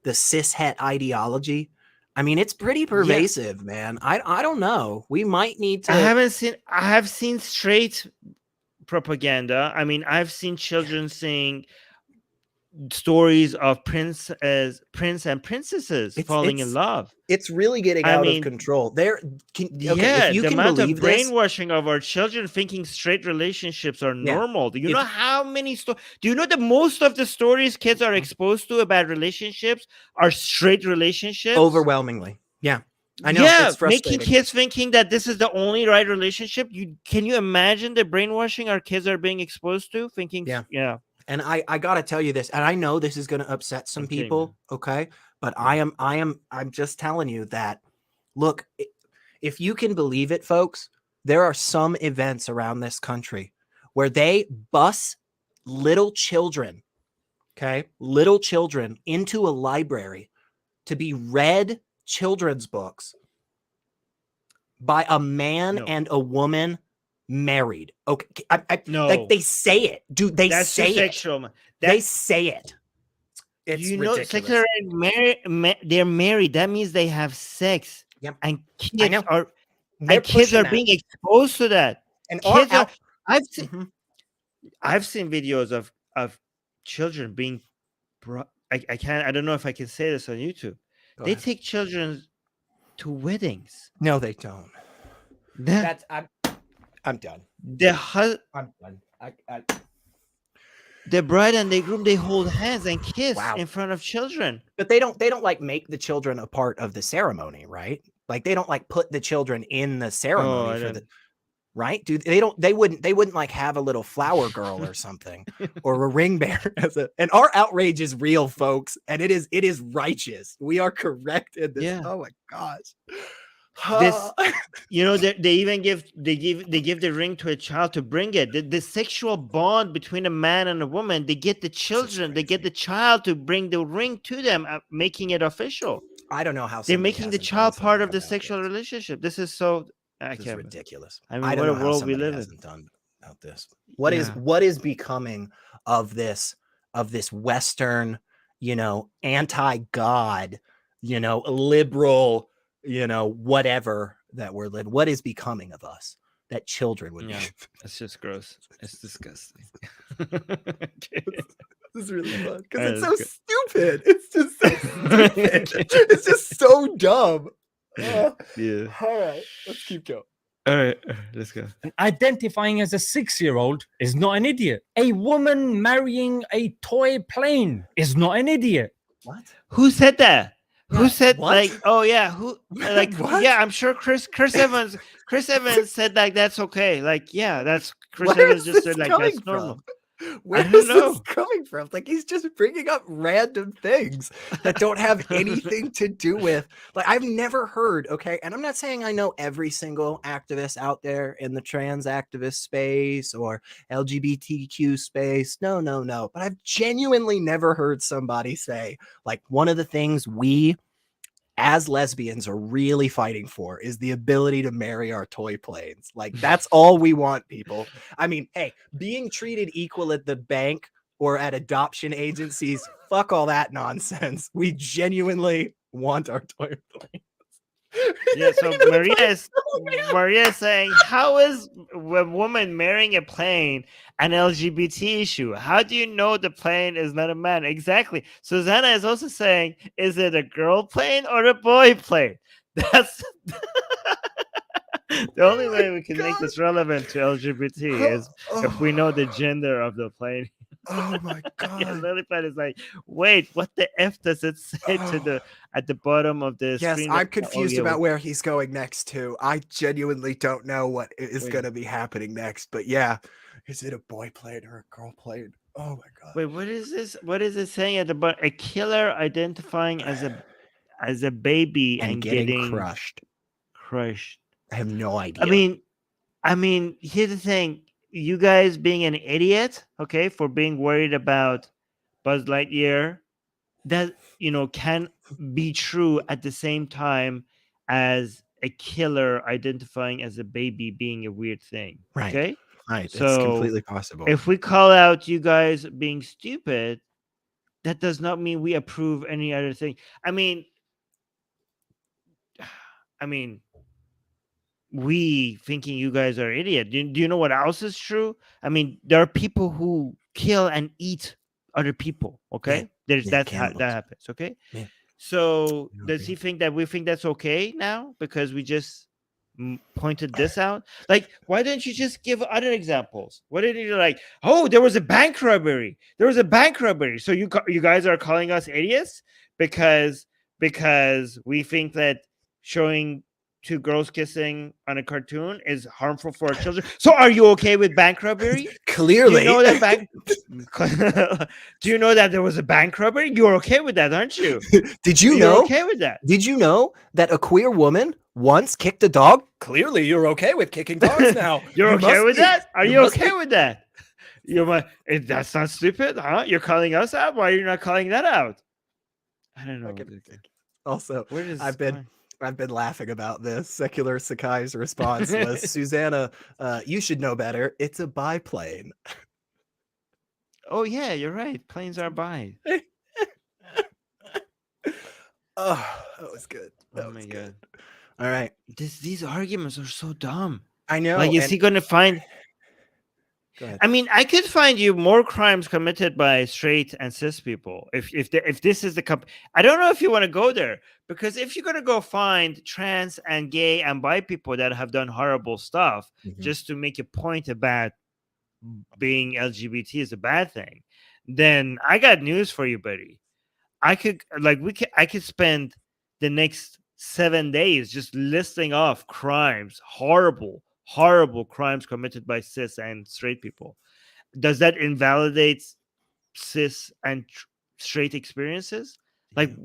the cis het ideology? I mean, it's pretty pervasive, man. I don't know. We might need to. I have seen straight propaganda. I mean, I've seen children saying stories of prince and princesses falling in love. It's really getting out of control. If you can amount of brainwashing of our children thinking straight relationships are normal. Do you know how many do you know that most of the stories kids are exposed to about relationships are straight relationships? Overwhelmingly. Yeah. I know. Yeah, it's frustrating. making kids thinking that this is the only right relationship. Can you imagine the brainwashing our kids are being exposed to? Thinking, yeah. And I gotta tell you this, and I know this is gonna upset some people, okay? But I'm just telling you that, look, if you can believe it, folks, there are some events around this country where they bus little children, okay, into a library to be read children's books by a man and a woman married. Okay, no, like they say it, dude. They say it. They say it. It's ridiculous. Secular they're married. That means they have sex. Yep. And kids are being exposed to that. And kids I've seen videos of children being brought. I don't know if I can say this on YouTube. They take children to weddings. No, they don't. I'm done. I'm done. The bride and the groom, they hold hands and kiss in front of children. But they don't like make the children a part of the ceremony, right? Like they don't like put the children in the ceremony right? Dude, they wouldn't like have a little flower girl or something or a ring bearer and our outrage is real, folks, and it is righteous. We are correct in this. Yeah. Oh my gosh. This, they even give the ring to a child to bring it. The sexual bond between a man and a woman, they get the children, they get the child to bring the ring to them, making it official. I don't know how They're somebody making the hasn't child done part of something the about sexual this. relationship. This is so This is ridiculous. I mean, I what don't a know how world we somebody live in. hasn't done about this. What is becoming of this Western, anti-God, liberal, whatever that we're living? What is becoming of us that children would be? It's just gross. It's disgusting. This is really fun because it's so stupid. It's just so stupid. It's just so dumb. Yeah. All right, let's keep going. All right, let's go. And identifying as a 6-year-old is not an idiot. A woman marrying a toy plane is not an idiot. What? Who said that? Yeah, Who said what? like? Oh yeah, who like? What? Yeah, I'm sure Chris Evans. Chris Evans said like that's okay. Like yeah, that's Chris Where Evans is just this said like coming that's normal. from? Where don't is this know. coming from? Like he's just bringing up random things that don't have anything to do with. Like I've never heard. Okay, and I'm not saying I know every single activist out there in the trans activist space or LGBTQ space. No. But I've genuinely never heard somebody say like one of the things we as lesbians are really fighting for is the ability to marry our toy planes. Like that's all we want, people. I mean, hey, being treated equal at the bank or at adoption agencies, fuck all that nonsense. We genuinely want our toy planes. Yeah, so Maria is saying, how is a woman marrying a plane an LGBT issue? How do you know the plane is not a man? Exactly. Susanna is also saying, is it a girl plane or a boy plane? That's the only way we can make this relevant to LGBT is if we know the gender of the plane. Oh my god. Yeah, Lilliput is like, wait, what the F does it say at the bottom of the yes, screen? I'm confused about where he's going next to. I genuinely don't know what is going to be happening next. But yeah, is it a boy plane or a girl plane? Oh my god. Wait, what is this? What is it saying at the bottom? A killer identifying as a baby and getting crushed. I have no idea. I mean, here's the thing. You guys being an idiot, okay, for being worried about Buzz Lightyear, that can be true at the same time as a killer identifying as a baby being a weird thing. Right. Okay. Right. So it's completely possible. If we call out you guys being stupid, that does not mean we approve any other thing. I mean, we thinking you guys are idiot. Do you know what else is true? I mean, there are people who kill and eat other people. Okay, that happens. Okay, so does he think that we think that's okay now because we just pointed this out? Like, why don't you just give other examples? Why didn't you like? Oh, there was a bank robbery. So you guys are calling us idiots because we think that showing two girls kissing on a cartoon is harmful for our children. So are you okay with bank robbery? Clearly. Do you know that there was a bank robbery? You're okay with that, aren't you? Did you You're know? okay with that? Did you know that a queer woman once kicked a dog? Clearly you're okay with kicking dogs now. You're okay with that? Are you okay with that? That's not stupid, huh? You're calling us out? Why are you not calling that out? I don't know. Also, I've been laughing about this. Secular Sakai's response was, Susanna, you should know better. It's a biplane. Oh, yeah, you're right. Planes are bi. Oh, that was good. Oh, my God. All right. These arguments are so dumb. I know. Like, is he going to find... Go ahead. I mean, I could find you more crimes committed by straight and cis people if this is the I don't know if you want to go there, because if you're gonna go find trans and gay and bi people that have done horrible stuff just to make a point about being LGBT is a bad thing, then I got news for you, buddy. I could spend the next 7 days just listing off crimes, horrible crimes committed by cis and straight people. Does that invalidate cis and straight experiences? Like,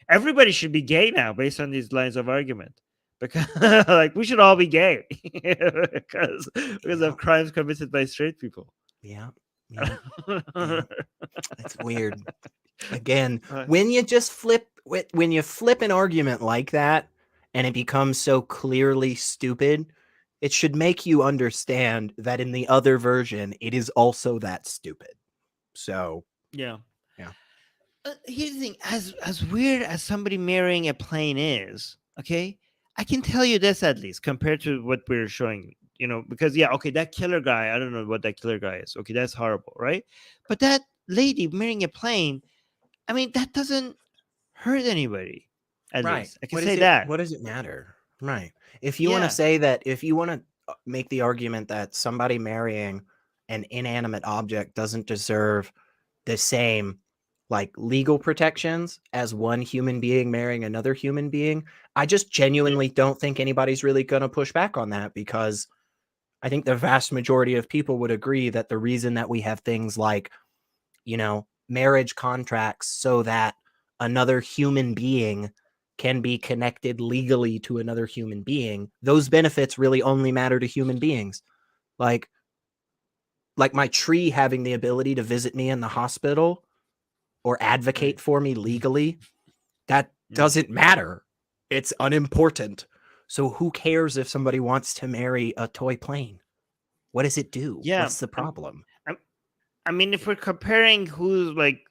everybody should be gay now based on these lines of argument. because like we should all be gay because of crimes committed by straight people. Yeah. It's weird. Again, when you flip an argument like that and it becomes so clearly stupid, it should make you understand that in the other version, it is also that stupid. So yeah. Yeah. Here's the thing: as weird as somebody marrying a plane is, okay, I can tell you this at least compared to what we're showing. Because that killer guy, I don't know what that killer guy is. Okay, that's horrible, right? But that lady marrying a plane, I mean, that doesn't hurt anybody. At least I can say that. What does it matter? Right. If you want to say that, if you want to make the argument that somebody marrying an inanimate object doesn't deserve the same like legal protections as one human being marrying another human being, I just genuinely don't think anybody's really going to push back on that, because I think the vast majority of people would agree that the reason that we have things like, marriage contracts so that another human being can be connected legally to another human being, those benefits really only matter to human beings. Like my tree having the ability to visit me in the hospital or advocate for me legally, that doesn't matter. It's unimportant. So who cares if somebody wants to marry a toy plane? What does it do? Yeah. What's the problem? I mean, if we're comparing who's like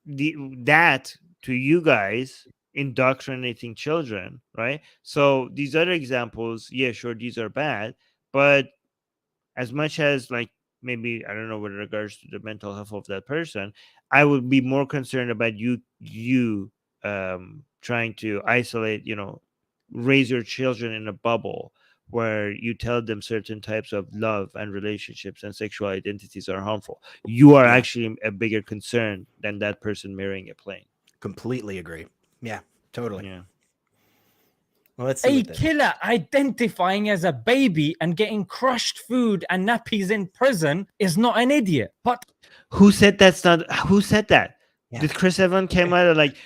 that to you guys indoctrinating children, right? So these other examples, yeah, sure, these are bad, but as much as like maybe, I don't know, with regards to the mental health of that person, I would be more concerned about you trying to isolate, raise your children in a bubble where you tell them certain types of love and relationships and sexual identities are harmful. You are actually a bigger concern than that person marrying a plane. Completely agree. Yeah, totally. Yeah. Well, let's see. A killer identifying as a baby and getting crushed food and nappies in prison is not an idiot. But who said that's not? Who said that? Yeah. Did Chris Evans came out and like,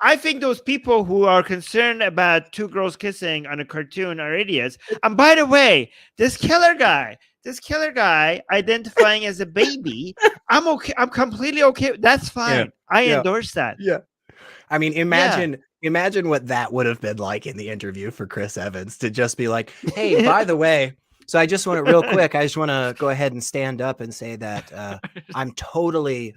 I think those people who are concerned about two girls kissing on a cartoon are idiots. And by the way, this killer guy identifying as a baby, I'm okay. I'm completely okay. That's fine. I endorse that. Yeah. I mean, imagine what that would have been like in the interview for Chris Evans to just be like, hey, by the way, so I just want to real quick, I just want to go ahead and stand up and say that I'm totally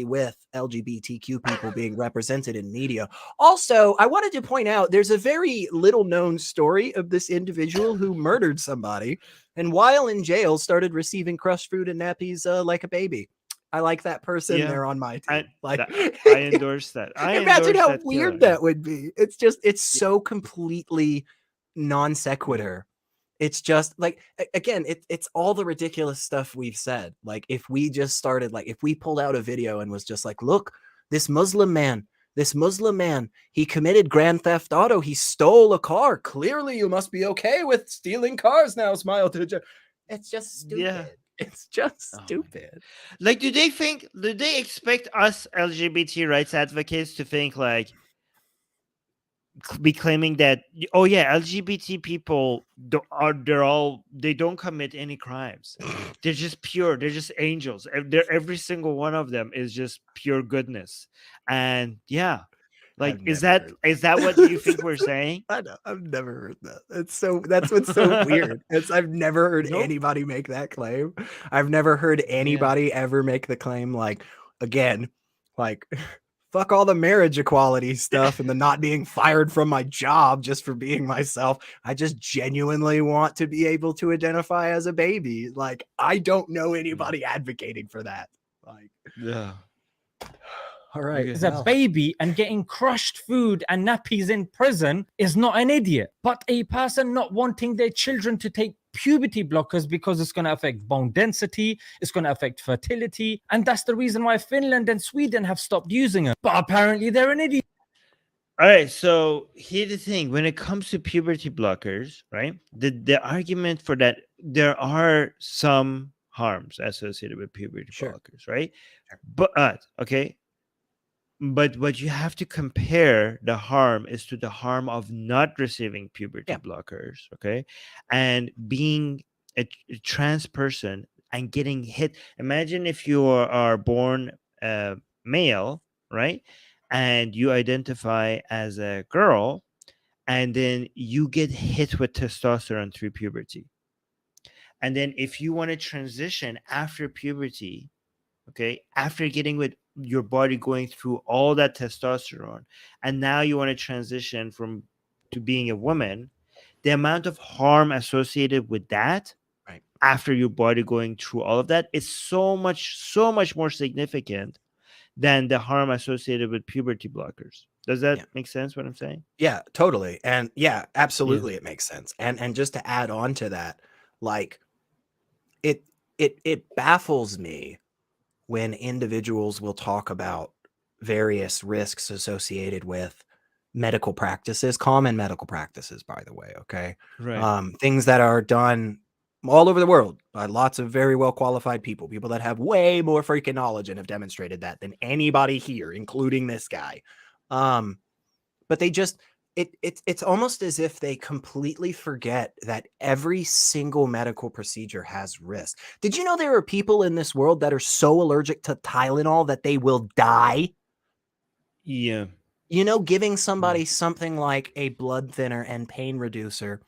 with LGBTQ people being represented in media. Also, I wanted to point out there's a very little known story of this individual who murdered somebody and while in jail started receiving crushed food and nappies like a baby. I like that person. Yeah. They're on my team. I endorse that. Imagine how weird that would be. It's so completely non sequitur. It's just like, again, it's all the ridiculous stuff we've said. Like if we just started, like if we pulled out a video and was just like, look, this Muslim man, he committed grand theft auto. He stole a car. Clearly you must be okay with stealing cars now. Smile to it's just stupid. Yeah. It's just stupid. Like, do they expect us LGBT rights advocates to think like, be claiming that, oh yeah, LGBT people they don't commit any crimes. They're just pure. They're just angels. Every single one of them is just pure goodness. And yeah, like, is that what you think we're saying? I know. I've never heard that. That's what's so weird. I've never heard anybody make that claim. I've never heard anybody ever make the claim, like, again, like, fuck all the marriage equality stuff and the not being fired from my job just for being myself. I just genuinely want to be able to identify as a baby. Like, I don't know anybody advocating for that. Like, yeah. All right. As a baby and getting crushed food and nappies in prison is not an idiot. But a person not wanting their children to take puberty blockers because it's going to affect bone density, it's going to affect fertility, and that's the reason why Finland and Sweden have stopped using them. But apparently they're an idiot. All right, so here's the thing: when it comes to puberty blockers, right? The argument for that, there are some harms associated with puberty blockers, right? But okay, but what you have to compare the harm is to the harm of not receiving puberty Yeah. blockers, okay, and being a trans person and getting hit. Imagine if you are born male, right, and you identify as a girl, and then you get hit with testosterone through puberty, and then if you want to transition after puberty, okay, after getting with your body going through all that testosterone, and now you want to transition from to being a woman, the amount of harm associated with that, Right. after your body going through all of that, is so much more significant than the harm associated with puberty blockers. Does that Yeah. make sense what I'm saying? Yeah, totally. And yeah, absolutely it makes sense. And just to add on to that, like it baffles me when individuals will talk about various risks associated with medical practices, common medical practices, by the way, okay? Right. Things that are done all over the world by lots of very well qualified people that have way more freaking knowledge and have demonstrated that than anybody here, including this guy. But they just it's almost as if they completely forget that every single medical procedure has risk. Did you know there are people in this world that are so allergic to Tylenol that they will die? Yeah. You know, giving somebody something like a blood thinner and pain reducer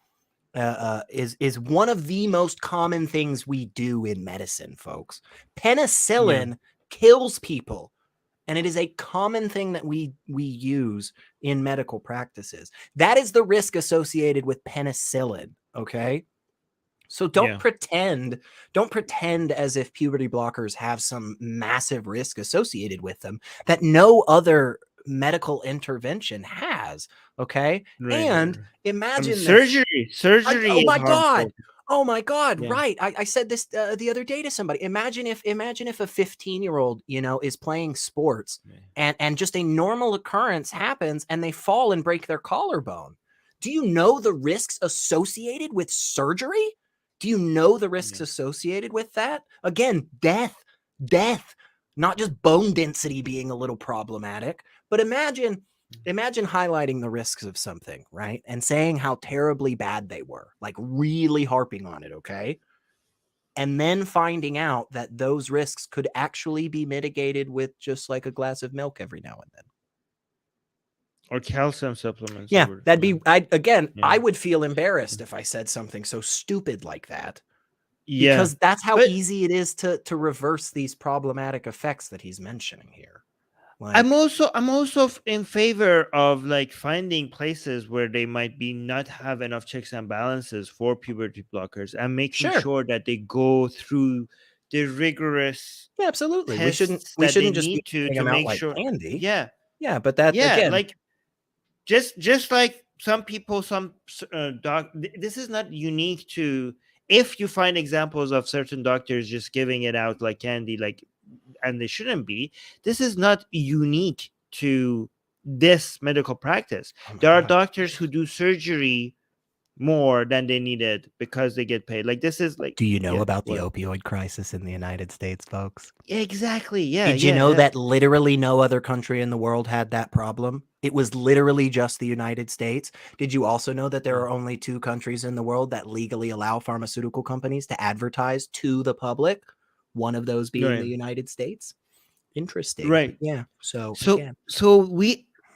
is one of the most common things we do in medicine, folks. Penicillin kills people. And it is a common thing that we use in medical practices. That is the risk associated with penicillin, okay? So don't pretend as if puberty blockers have some massive risk associated with them that no other medical intervention has, okay? And imagine surgery oh is my harmful. God. Oh my God. Yeah. Right. I said this the other day to somebody. Imagine if a 15-year-old, is playing sports and just a normal occurrence happens and they fall and break their collarbone. Do you know the risks associated with surgery? Do you know the risks associated with that? Again, death, not just bone density being a little problematic, but imagine highlighting the risks of something, right? And saying how terribly bad they were, like really harping on it, okay? And then finding out that those risks could actually be mitigated with just like a glass of milk every now and then. Or calcium supplements. Yeah, that'd be, I would feel embarrassed if I said something so stupid like that. Yeah. Because that's how easy it is to reverse these problematic effects that he's mentioning here. Like, I'm also in favor of like finding places where they might be not have enough checks and balances for puberty blockers and making sure that they go through the rigorous absolutely. We tests shouldn't they just be need to them out make like sure. candy. Yeah. Yeah, but that again, like just like some people, this is not unique to, if you find examples of certain doctors just giving it out like candy, like, and they shouldn't be, this is not unique to this medical practice. There are doctors who do surgery more than they needed because they get paid. Like, this is like, do you know about the opioid crisis in the United States, folks? Exactly. Yeah. Did you know that literally no other country in the world had that problem? It was literally just the United States. Did you also know that there are only 2 countries in the world that legally allow pharmaceutical companies to advertise to the public? One of those being the United States. Interesting. Right. Yeah. So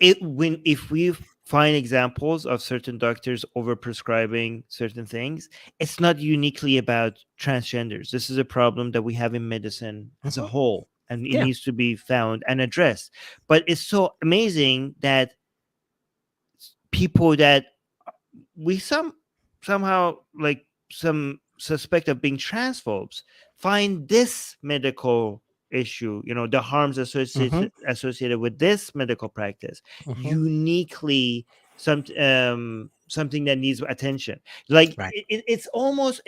if we find examples of certain doctors overprescribing certain things, it's not uniquely about transgenders. This is a problem that we have in medicine as a whole, and it needs to be found and addressed. But it's so amazing that people that we somehow like some suspect of being transphobes find this medical issue, the harms associated with this medical practice, uniquely something that needs attention. Like, it's almost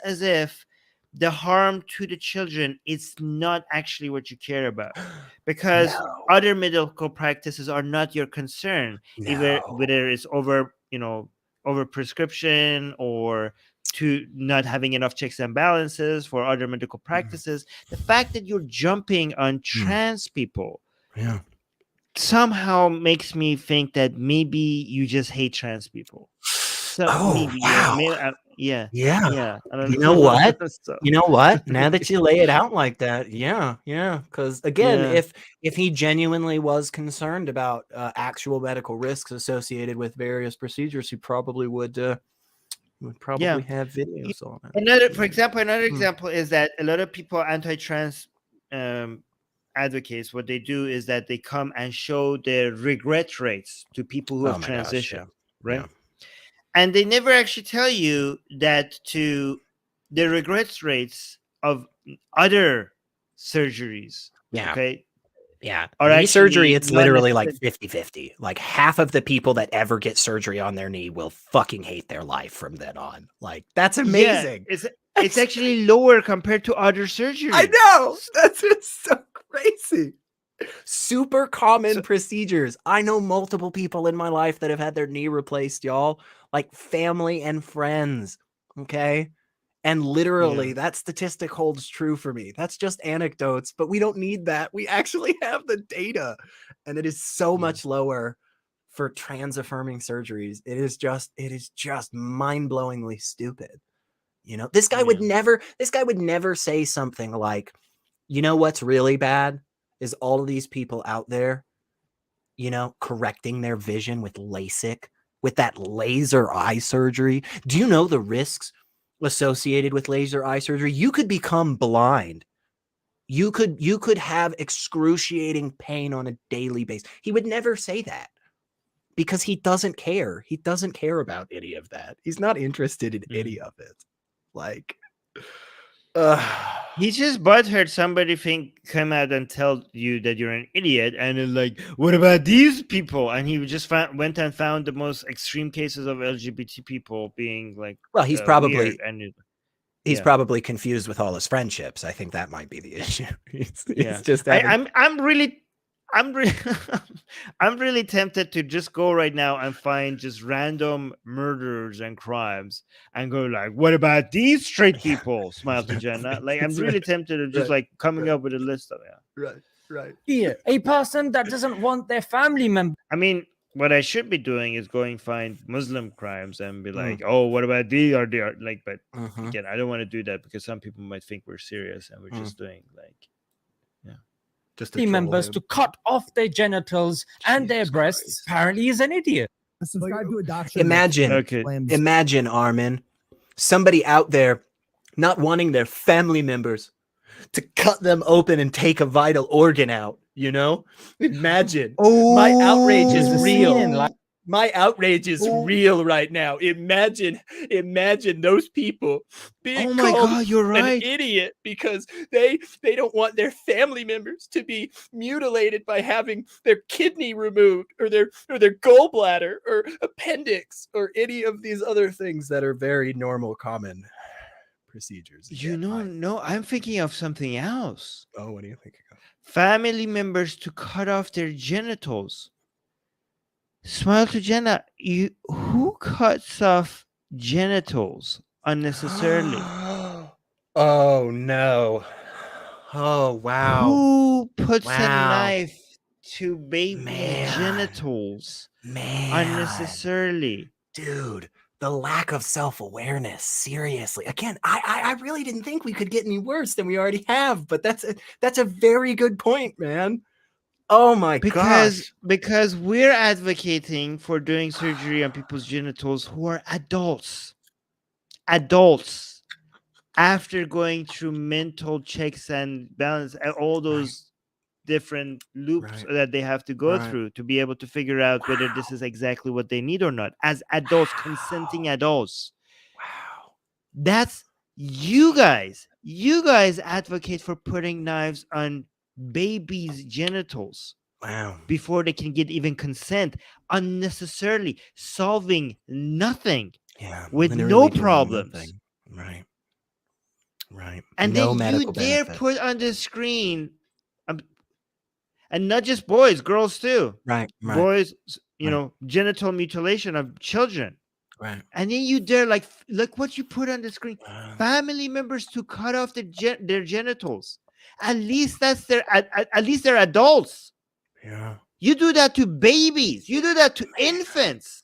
as if the harm to the children is not actually what you care about, because other medical practices are not your concern, whether it's over prescription or to not having enough checks and balances for other medical practices. The fact that you're jumping on trans people somehow makes me think that maybe you just hate trans people. So Oh, maybe, wow. yeah. Yeah. I don't You know what? So, You know what? Now that you lay it out like that, yeah. Because again, Yeah. if he genuinely was concerned about actual medical risks associated with various procedures, he probably would probably have videos on it. For example, another Hmm. example is that a lot of people anti-trans advocates, what they do is that they come and show their regret rates to people who Oh have my gosh, transitioned, yeah. right? Yeah. And they never actually tell you that to the regrets rates of other surgeries, Yeah. okay, Yeah. are Knee surgery, actually it's not literally like necessarily 50-50. Like half of the people that ever get surgery on their knee will fucking hate their life from then on. Like, that's amazing. Yeah, it's actually lower compared to other surgeries. I know. That's just so crazy. Super common procedures. I know multiple people in my life that have had their knee replaced, y'all. Like family and friends. Okay. And literally, that statistic holds true for me. That's just anecdotes, but we don't need that. We actually have the data. And it is so much lower for trans affirming surgeries. It is just mind-blowingly stupid. You know, this guy would never say something like, you know what's really bad is all of these people out there, you know, correcting their vision with LASIK, with that laser eye surgery. Do you know the risks associated with laser eye surgery? You could become blind. You could have excruciating pain on a daily basis. He would never say that because he doesn't care. He doesn't care about any of that. He's not interested in any of it. Like, he just butthurt somebody come out and tell you that you're an idiot, and then like, what about these people? And he just went and found the most extreme cases of LGBT people being like, well, he's probably and he's probably confused with all his friendships. I think that might be the issue. He's just I'm really I'm really tempted to just go right now and find just random murders and crimes and go like, what about these straight people? Smile to Jenna. Like, I'm really tempted of just like coming up with a list of it. Right. Yeah, a person that doesn't want their family member. I mean, what I should be doing is going find Muslim crimes and be like, oh, what about these? Or they are like, but again, I don't want to do that because some people might think we're serious and we're just doing like, just family members to cut off their genitals and their breasts. Apparently, he's an idiot. Subscribe to adoption. Imagine, Armin, somebody out there not wanting their family members to cut them open and take a vital organ out. You know, imagine. My outrage is real. My outrage is real right now. Imagine those people being called an idiot because they don't want their family members to be mutilated by having their kidney removed or their gallbladder or appendix or any of these other things that are very normal, common procedures. No, I'm thinking of something else. Oh, what are you thinking of? Family members to cut off their genitals. Smile to Jenna. Who cuts off genitals unnecessarily? Oh no! Oh wow! Who puts a knife to baby genitals unnecessarily? Dude, the lack of self-awareness. Seriously, again, I really didn't think we could get any worse than we already have. But that's a very good point, man. Oh my gosh. Because we're advocating for doing surgery on people's genitals who are adults after going through mental checks and balance and all those different loops that they have to go through to be able to figure out whether this is exactly what they need or not as adults, consenting adults. That's you guys advocate for putting knives on babies' genitals before they can get even consent, unnecessarily solving nothing with no problems. Right. And no then you dare put on the screen and not just boys, girls too. Right. Boys, you know, genital mutilation of children. Right. And then you dare like what you put on the screen. Family members to cut off their genitals. At least they're adults. Yeah. You do that to babies. You do that to infants.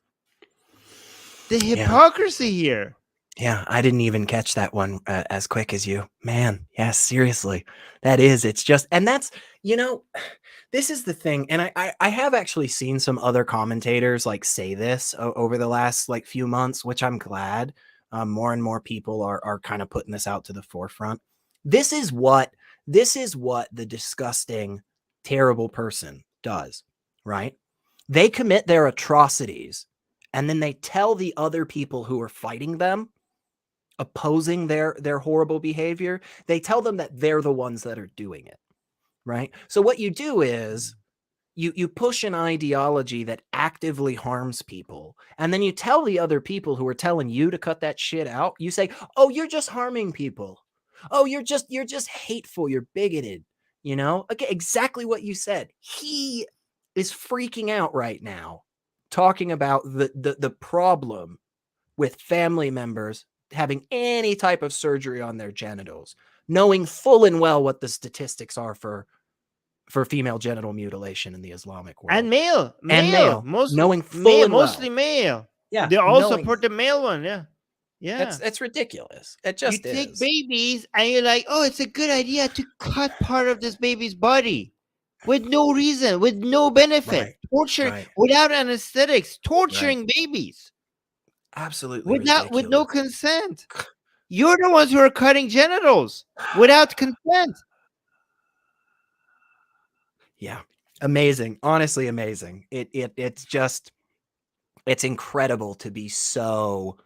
The hypocrisy here. Yeah, I didn't even catch that one as quick as you. Man, yes, seriously. It's just, and that's, this is the thing. And I have actually seen some other commentators like say this over the last like few months, which I'm glad. More and more people are kind of putting this out to the forefront. This is what the disgusting, terrible person does, right? They commit their atrocities and then they tell the other people who are fighting them, opposing their horrible behavior, they tell them that they're the ones that are doing it, right? So what you do is you push an ideology that actively harms people, and then you tell the other people who are telling you to cut that shit out, you say, oh, you're just harming people. Oh, you're just hateful, you're bigoted, Okay, exactly what you said. He is freaking out right now talking about the problem with family members having any type of surgery on their genitals, knowing full and well what the statistics are for female genital mutilation in the Islamic world. And male. Knowing full and mostly well. male. Yeah. They all support the male one. Yeah. Yeah. That's ridiculous. It just you take babies and you're like, oh, it's a good idea to cut part of this baby's body with no reason, with no benefit. Torture without anesthetics, torturing babies. Absolutely with no consent. You're the ones who are cutting genitals without consent. Yeah, amazing. Honestly, amazing. It's incredible to be so,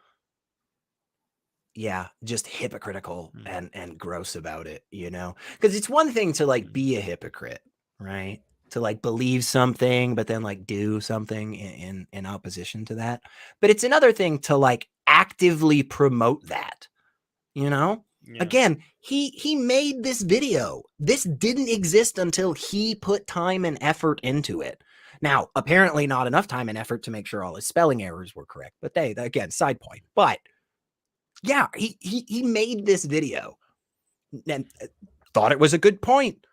just hypocritical and gross about it, because it's one thing to like be a hypocrite, right? To like believe something, but then like do something in opposition to that. But it's another thing to like actively promote that, Yeah. Again, he made this video. This didn't exist until he put time and effort into it. Now, apparently not enough time and effort to make sure all his spelling errors were correct. But again, side point. But yeah, he made this video and thought it was a good point.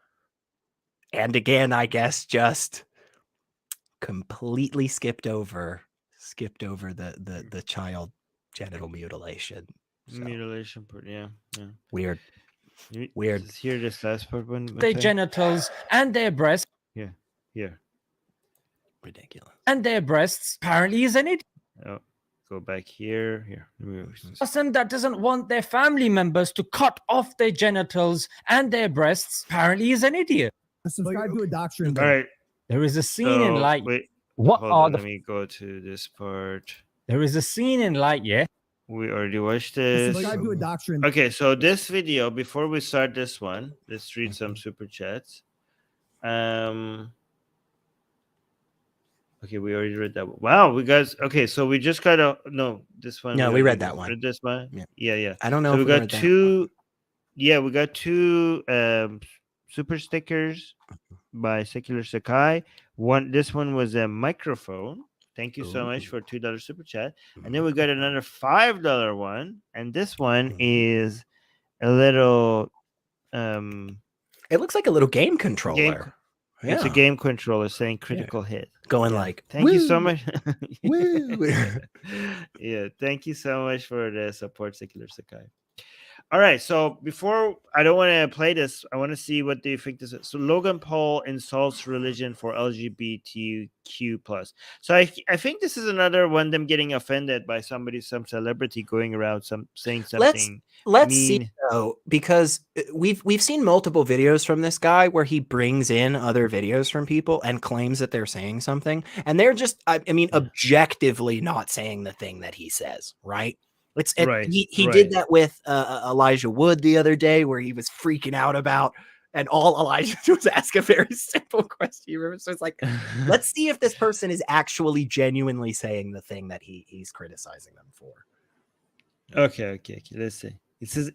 And again, I guess just completely skipped over the child genital mutilation. So. Mutilation part, yeah. Weird. Let's hear this last part. Their genitals and their breasts. Yeah. Ridiculous. And their breasts apparently is an idiot. Oh, go back here. Person that doesn't want their family members to cut off their genitals and their breasts apparently is an idiot. Subscribe to a doctrine. All right. There is a scene in Light. Wait. What hold are on, the? Let me go to this part. There is a scene in Light. Yeah. We already watched this. Subscribe to a doctrine. Okay, so this video, before we start this one, let's read some super chats. Okay, we already read that one. Wow, okay, so we just got this one. No, we read that one. Read this one? Yeah. I don't know So if we got two. Yeah, we got two super stickers by Secular Sakai. This one was a microphone. Thank you so much for $2 super chat. And then we got another $5 one. And this one is a little it looks like a little game controller. It's a game controller saying critical hit. Going like, thank you so much. Yeah, thank you so much for the support, Secular Sakai. All right, so before I don't want to play this, I want to see what do you think this is. So Logan Paul insults religion for LGBTQ plus. So I think this is another one them getting offended by some celebrity going around saying something. Let's see though, because we've seen multiple videos from this guy where he brings in other videos from people and claims that they're saying something, and they're just objectively not saying the thing that he says, right? He did that with Elijah Wood the other day, where he was freaking out about, and all Elijah did was ask a very simple question. So it's like, let's see if this person is actually genuinely saying the thing that he's criticizing them for. Okay. Let's see. It says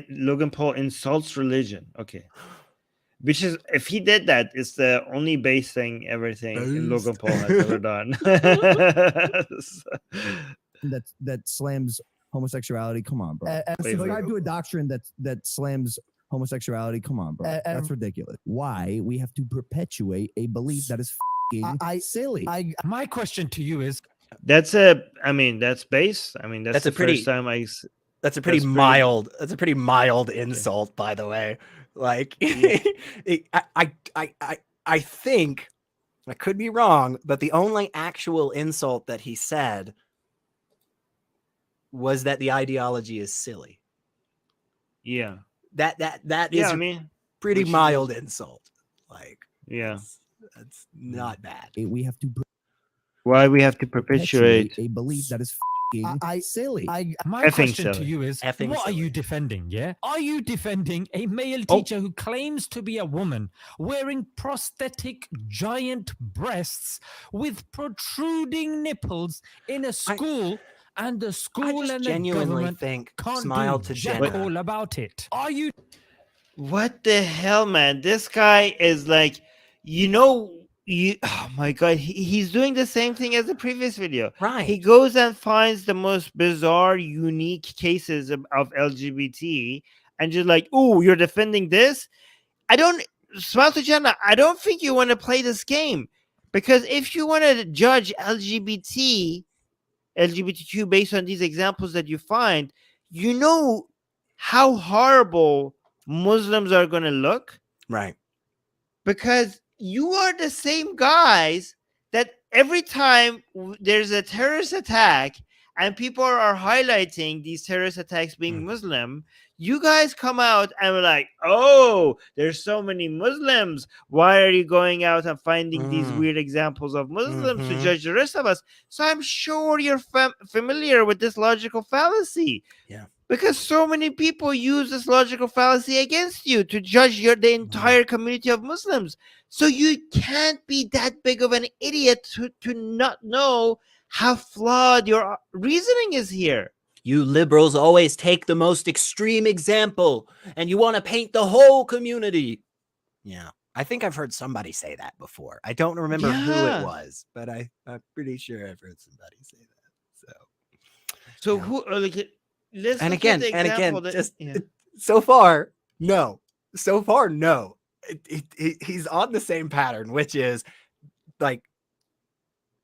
Logan Paul insults religion. Okay. Which is, if he did that, it's the only base thing everything Logan Paul has ever done. that slams homosexuality. Come on, bro. Subscribe to a doctrine that slams homosexuality. Come on, bro. That's ridiculous. Why we have to perpetuate a belief that is silly. My question to you is, That's a. I mean, that's base. I mean, that's That's a the pretty- first time I. That's a pretty That's pretty- mild. That's a pretty mild insult, by the way. Like, I think I could be wrong, but the only actual insult that he said was that the ideology is silly. Yeah. That is Yeah. I a mean, pretty which is mild just- insult. Like, yeah. that's not bad. We have to Why we have to perpetuate? a belief that is silly. my Effing question to silly. you is, Effing what are you silly. defending? Yeah, are you defending a male Oh. teacher who claims to be a woman wearing prosthetic giant breasts with protruding nipples in a school? And the I school just and the genuinely government think can't Smile do to jack Jenna. all about it. Are you What the hell, man? This guy is like, oh my god, he's doing the same thing as the previous video. Right. He goes and finds the most bizarre, unique cases of LGBT and just like, oh, you're defending this? Smile to Jenna, I don't think you want to play this game. Because if you want to judge LGBTQ based on these examples that you find, you know how horrible Muslims are going to look, Right. because you are the same guys that every time there's a terrorist attack and people are highlighting these terrorist attacks being Muslim, you guys come out and are like, oh, there's so many Muslims. Why are you going out and finding these weird examples of Muslims to judge the rest of us? So I'm sure you're familiar with this logical fallacy. Yeah. Because so many people use this logical fallacy against you to judge the entire community of Muslims. So you can't be that big of an idiot to not know how flawed your reasoning is here. You liberals always take the most extreme example and you want to paint the whole community. Yeah. I think I've heard somebody say that before. I don't remember who Yeah. it was, but I'm pretty sure I've heard somebody say that. So Yeah. who like let's And look at again, the and again, example that- just yeah. so far, no. So far, no. He's on the same pattern, which is like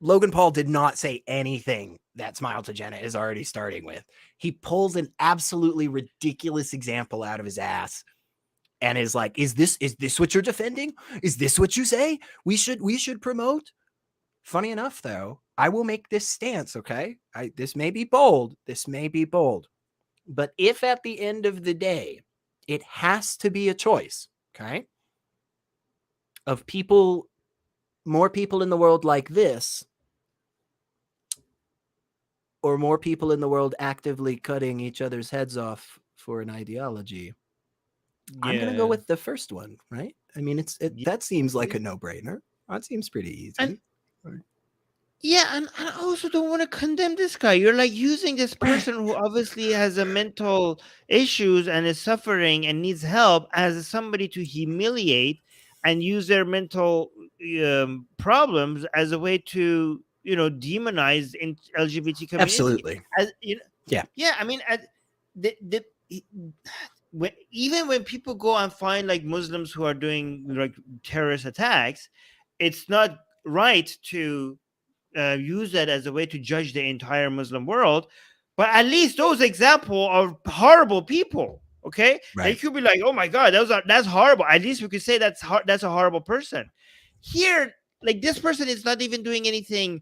Logan Paul did not say anything that Smile to Jenna is already starting with. He pulls an absolutely ridiculous example out of his ass and is like, is this what you're defending? Is this what you say we should promote? Funny enough, though, I will make this stance, okay? This may be bold. But if at the end of the day, it has to be a choice, okay, of people, more people in the world like this, or more people in the world actively cutting each other's heads off for an ideology, I'm going to go Yeah. with the first one, right? I mean, that seems like a no-brainer. That seems pretty easy. And- Yeah, and I also don't want to condemn this guy. You're like using this person who obviously has a mental issues and is suffering and needs help as somebody to humiliate and use their mental problems as a way to demonize in LGBT community. Absolutely. As you know, Yeah. I mean, even when people go and find like Muslims who are doing like terrorist attacks, it's not right to use that as a way to judge the entire Muslim world. But at least those examples are horrible people. Okay, Right. They could be like, oh my god, that's horrible. At least we could say that's a horrible person. Here, like this person is not even doing anything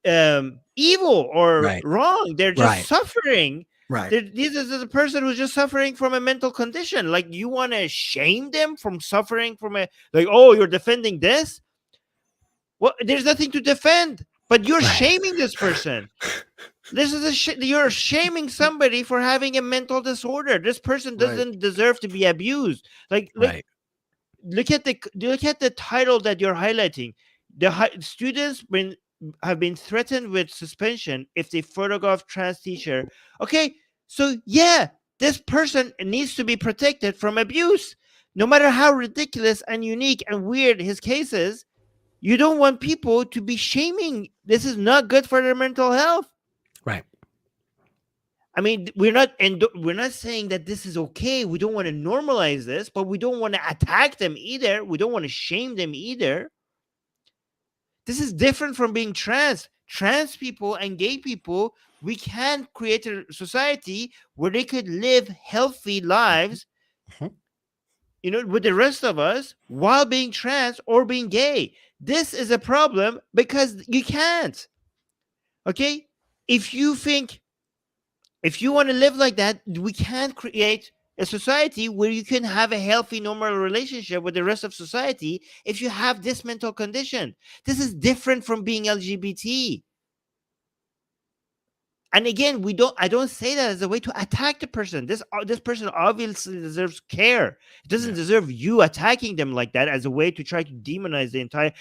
evil or Right. wrong. They're just Right. suffering. Right. This is a person who's just suffering from a mental condition. Like, you want to shame them from suffering from oh, you're defending this? Well, there's nothing to defend, but you're Right. shaming this person. This is you're shaming somebody for having a mental disorder. This person doesn't deserve to be abused. Right. Look at the title that you're highlighting. Students have been threatened with suspension if they photograph trans teacher. Okay, so yeah, this person needs to be protected from abuse, no matter how ridiculous and unique and weird his case is. You don't want people to be shaming. This is not good for their mental health. Right. I mean, we're not saying that this is okay. We don't want to normalize this, but we don't want to attack them either. We don't want to shame them either. This is different from being trans. Trans people and gay people, we can create a society where they could live healthy lives, Mhm. with the rest of us while being trans or being gay. This is a problem because you can't. Okay? If you want to live like that, we can't create a society where you can have a healthy, normal relationship with the rest of society if you have this mental condition. This is different from being LGBT. And again, I don't say that as a way to attack the person. This person obviously deserves care. It doesn't deserve you attacking them like that as a way to try to demonize the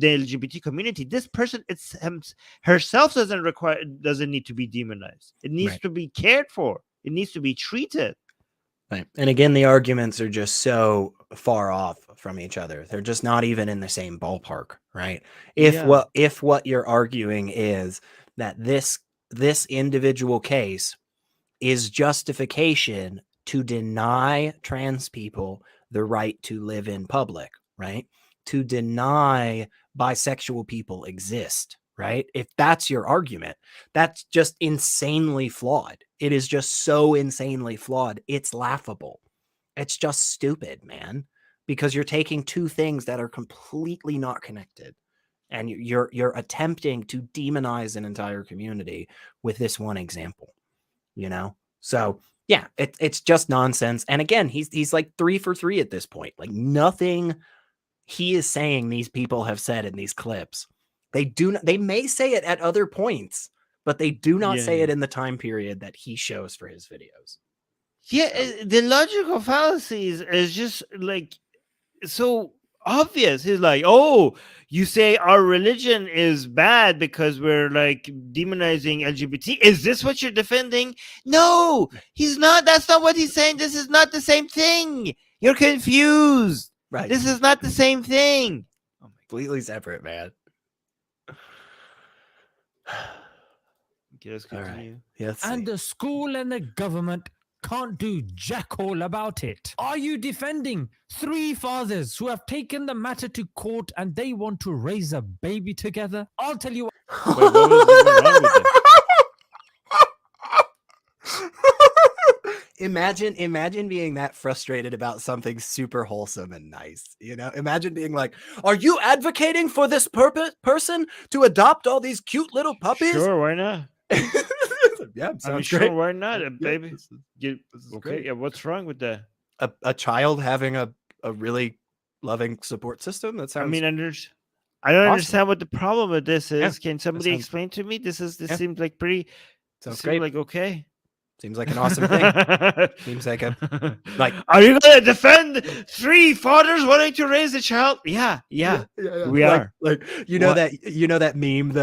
LGBT community. This person herself doesn't need to be demonized. It needs to be cared for. It needs to be treated. Right. And again, the arguments are just so far off from each other. They're just not even in the same ballpark, right? If what you're arguing is that this individual case is justification to deny trans people the right to live in public, right? To deny bisexual people exist, right? If that's your argument, that's just insanely flawed. It is just so insanely flawed. It's laughable. It's just stupid, man, because you're taking two things that are completely not connected. And you're attempting to demonize an entire community with this one example, So yeah, it's just nonsense. And again, he's like 3 for 3 at this point. Like nothing he is saying these people have said in these clips. They may say it at other points, but they do not say it in the time period that he shows for his videos. Yeah, the logical fallacies is just like so obvious. He's like, oh, you say our religion is bad because we're like demonizing LGBT. Is this what you're defending? No, he's not. That's not what he's saying. This is not the same thing. You're confused. Right. This is not the same thing. Completely separate, man. Okay, let's continue. Right. Yes. And the school and the government can't do jack all about it. Are you defending 3 fathers who have taken the matter to court and they want to raise a baby together? I'll tell you what. Wait, what was even wrong with it? Imagine being that frustrated about something super wholesome and nice. Imagine being like, are you advocating for this person to adopt all these cute little puppies? Sure, why not? Yeah, Sure, why not, baby? This is Okay, great. yeah, what's wrong with that? A child having a really loving support system. That sounds. I don't awesome. understand what the problem with this is. Yeah, Can somebody sounds- explain to me? This Yeah. seems like pretty. sounds Seems great. like okay. Seems like an awesome thing. Seems like like. Are you gonna defend 3 fathers wanting to raise a child? Yeah. We are. Like that meme,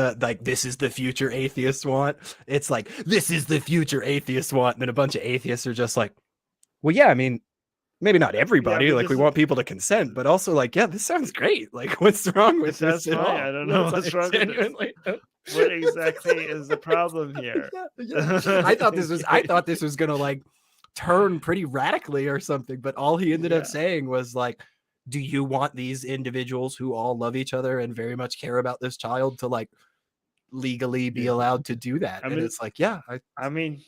this is the future atheists want. It's like, this is the future atheists want, and then a bunch of atheists are just like, well, yeah, I mean, maybe not everybody. but Like, we this want people to consent, but also like, yeah, this sounds great. Like, what's wrong with That's this? At fine. all? I don't know what's wrong with this. Genuinely. What exactly is the problem here? I thought this was gonna like turn pretty radically or something, but all he ended up saying was like, do you want these individuals who all love each other and very much care about this child to like legally be allowed to do that? And it's like, yeah, I mean,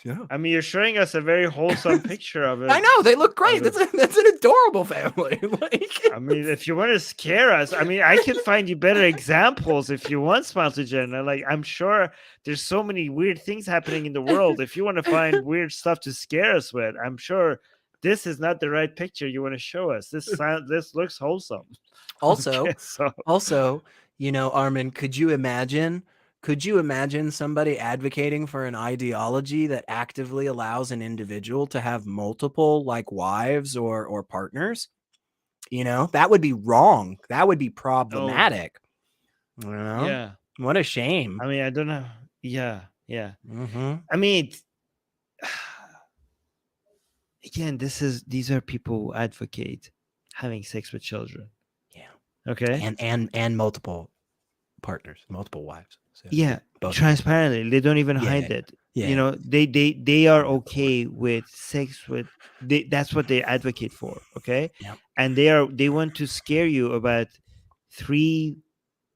you're showing us a very wholesome picture of it. I know, they look great. That's an adorable family. If you want to scare us, I can find you better examples if you want, Sponsor Jen. I'm sure there's so many weird things happening in the world. If you want to find weird stuff to scare us with, I'm sure this is not the right picture you want to show us. This looks wholesome. Also, Okay, Armin, could you imagine somebody advocating for an ideology that actively allows an individual to have multiple like wives or partners? That would be wrong. That would be problematic. Yeah. What a shame. I don't know. Yeah. Mm-hmm. Again, these are people who advocate having sex with children. Yeah. Okay. And multiple partners, multiple wives. So Yeah, both. Transparently, they don't even hide it. Yeah. They are okay with sex with. That's what they advocate for. Okay, Yep. and they want to scare you about 3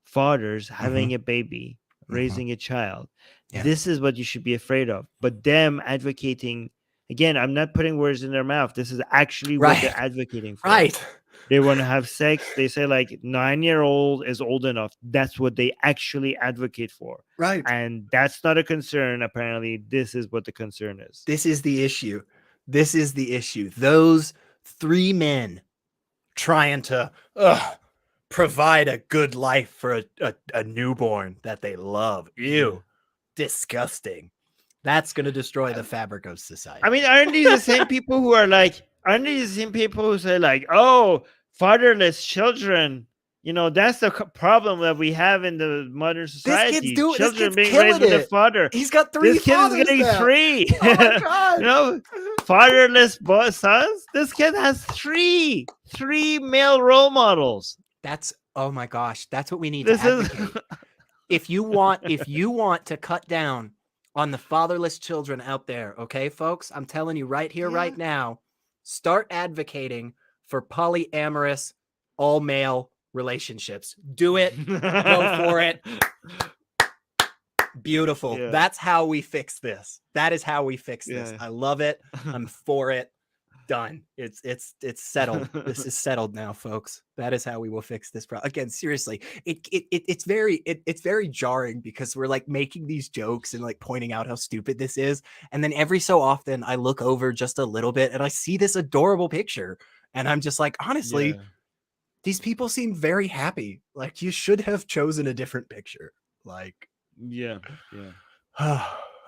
fathers having a baby, raising a child. Yeah. This is what you should be afraid of. But them advocating, again, I'm not putting words in their mouth. This is actually what they're advocating for. Right. They want to have sex. They say like 9-year-old is old enough. That's what they actually advocate for. Right. And that's not a concern. Apparently, this is what the concern is. This is the issue. This is the issue. Those 3 men trying to provide a good life for a newborn that they love. Ew. Disgusting. That's going to destroy the fabric of society. I mean, aren't these the same people who are like, aren't these the same people who say like, oh, fatherless children, you know, that's the problem that we have in the modern society. Children being raised with a father. He's got 3 This kid is getting now. 3. Oh my God. You know, fatherless sons. This kid has 3 male role models. That's, oh my gosh, that's what we need This to is advocate. If you want to cut down on the fatherless children out there, okay, folks, I'm telling you right here, right now, start advocating for polyamorous, all male relationships. Do it. Go for it. Beautiful. Yeah. That's how we fix this. That is how we fix this. Yeah. I love it. I'm for it. Done. It's settled. This is settled now, folks. That is how we will fix this problem. Again, seriously, it's very jarring because we're like making these jokes and like pointing out how stupid this is, and then every so often I look over just a little bit and I see this adorable picture, and I'm just like, honestly, these people seem very happy. Like, you should have chosen a different picture. Like,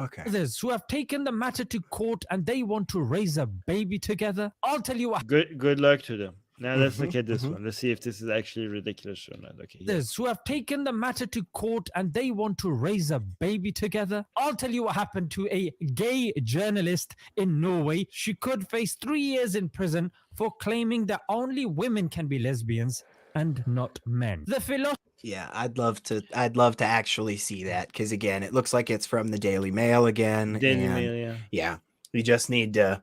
okay. Others who have taken the matter to court and they want to raise a baby together. I'll tell you what. Good luck to them. Now let's look at this one. Let's see if this is actually ridiculous or not. Okay. Others who have taken the matter to court and they want to raise a baby together. I'll tell you what happened to a gay journalist in Norway. She could face 3 years in prison for claiming that only women can be lesbians and not men. The philosopher. Yeah, I'd love to actually see that, because again, it looks like it's from the Daily Mail again. Daily Mail, yeah. You just need to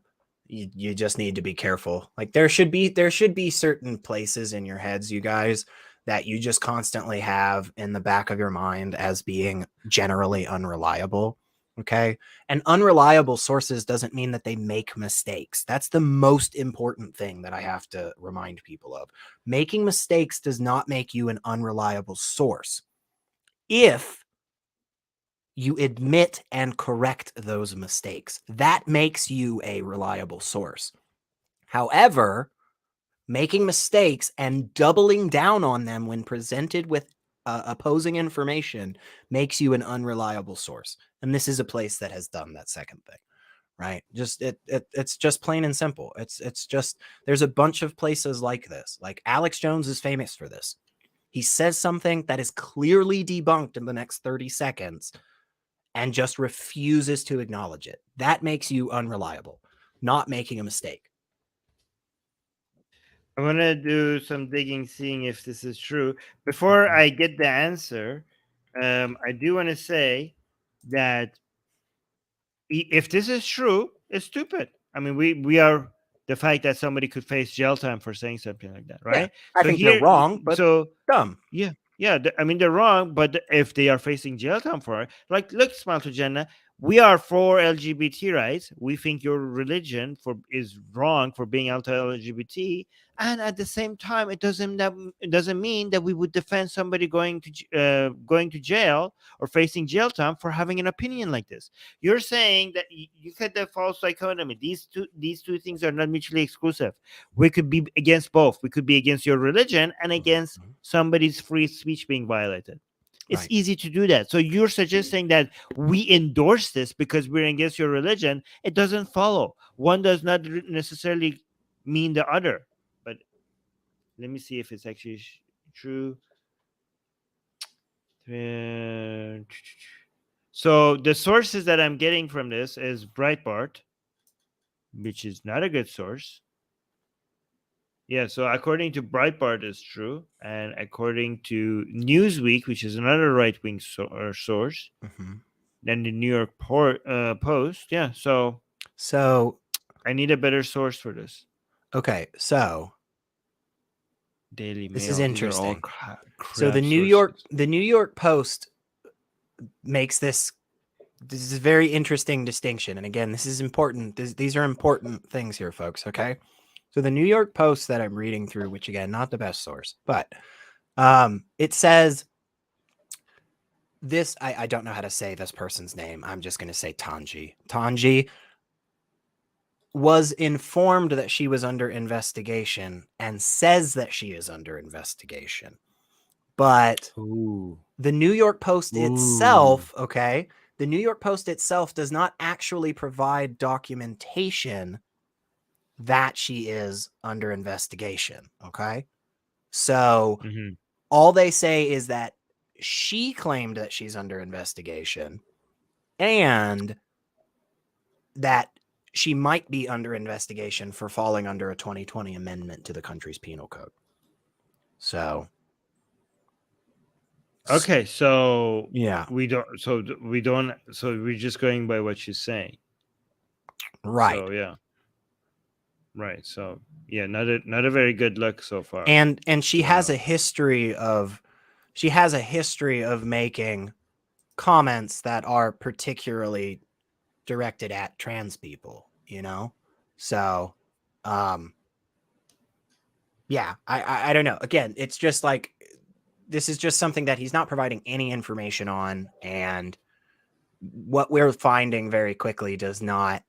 you just need to be careful. Like, there should be certain places in your heads, you guys, that you just constantly have in the back of your mind as being generally unreliable. Okay. And unreliable sources doesn't mean that they make mistakes. That's the most important thing that I have to remind people of. Making mistakes does not make you an unreliable source if you admit and correct those mistakes. That makes you a reliable source. However, making mistakes and doubling down on them when presented with opposing information makes you an unreliable source. And this is a place that has done that second thing, right? Just it's just plain and simple. It's just, there's a bunch of places like this. Like, Alex Jones is famous for this. He says something that is clearly debunked in the next 30 seconds and just refuses to acknowledge it. That makes you unreliable, not making a mistake. I'm going to do some digging, seeing if this is true. Before I get the answer, I do want to say that if this is true, it's stupid. I mean, we are the fact that somebody could face jail time for saying something like that, right? Yeah, I think they're wrong, but dumb. Yeah. I mean, they're wrong, but if they are facing jail time for it, like, look, Smile to Jenna, we are for LGBT rights. We think your religion is wrong for being anti-LGBT, and at the same time, it doesn't mean that we would defend somebody going to jail or facing jail time for having an opinion like this. You're saying that you said the false dichotomy. These two things are not mutually exclusive. We could be against both. We could be against your religion and against somebody's free speech being violated. It's easy to do that. So you're suggesting that we endorse this because we're against your religion. It doesn't follow. One does not necessarily mean the other. But let me see if it's actually true. So the sources that I'm getting from this is Breitbart, which is not a good source. Yeah, so according to Breitbart, it's true, and according to Newsweek, which is another right-wing source, then the New York Post. Yeah, so I need a better source for this. Okay, so Daily Mail. This is these are all interesting. So crap the New York Post makes this is a very interesting distinction. And again, this is important. These are important things here, folks. Okay. So the New York Post that I'm reading through, which again, not the best source, but it says this. I don't know how to say this person's name. I'm just going to say Tanji. Tanji was informed that she was under investigation and says that she is under investigation. But the New York Post itself, okay, the New York Post itself does not actually provide documentation that she is under investigation, okay? So all they say is that she claimed that she's under investigation and that she might be under investigation for falling under a 2020 amendment to the country's penal code. So okay, so yeah, we're just going by what she's saying, right? So yeah, right. So yeah, not a very good look so far. And she has a history of making comments that are particularly directed at trans people, you know? So yeah, I don't know. Again, it's just like this is just something that he's not providing any information on, and what we're finding very quickly does not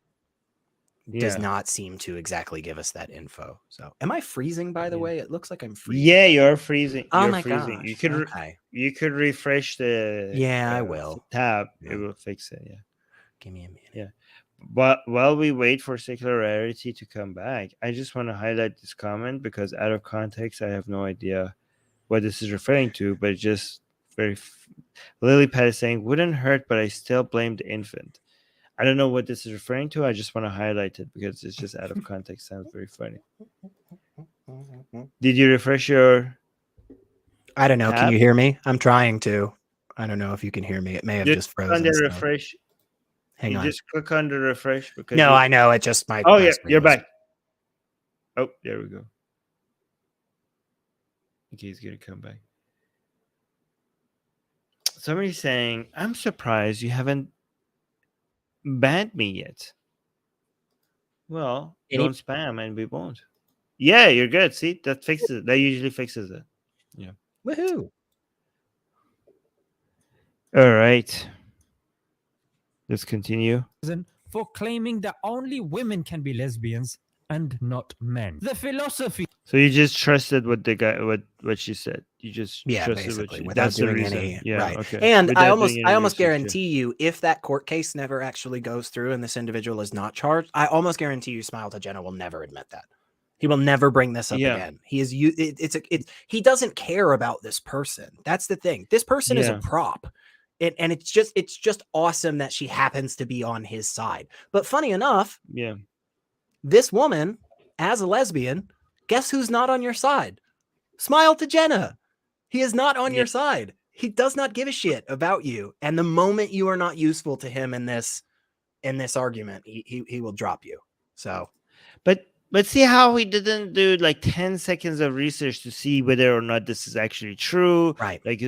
seem to exactly give us that info. So am I freezing, by the way? It looks like I'm freezing. Yeah, you're freezing. Oh you're my freezing. gosh. You could refresh the I will tab. It will fix it. Yeah. Give me a minute. Yeah. But while we wait for Secular Rarity to come back, I just want to highlight this comment because out of context, I have no idea what this is referring to, but it's just Lily Pad is saying, wouldn't hurt, but I still blame the infant. I don't know what this is referring to. I just want to highlight it because it's just out of context. Sounds very funny. Did you refresh your... I don't know. tab? Can you hear me? I'm trying to. I don't know if you can hear me. It may have just frozen. On the refresh. Hang on. Just click on the refresh. Because no, I know. It just might. Oh, yeah. You're back. Oh, there we go. Okay, he's going to come back. Somebody's saying, I'm surprised you haven't banned me yet. Well, don't spam and we won't. Yeah, you're good. See, that fixes it. That usually fixes it. Yeah. Woohoo. All right. Let's continue. For claiming that only women can be lesbians and not men. The philosophy. So you just trusted what the guy, what she said. You just trusted basically, what without that's doing the reason. any. Yeah, right. okay. And Without I doing any almost research, guarantee you, if that court case never actually goes through and this individual is not charged, I almost guarantee you, Smile to Jenna will never admit that. He will never bring this up again. He is he doesn't care about this person. That's the thing. This person is a prop. And it's just awesome that she happens to be on his side. But funny enough, this woman, as a lesbian, guess who's not on your side? Smile to Jenna. He is not on your side. He does not give a shit about you. And the moment you are not useful to him in this argument, he will drop you. So, but see how he didn't do like 10 seconds of research to see whether or not this is actually true. Right. Like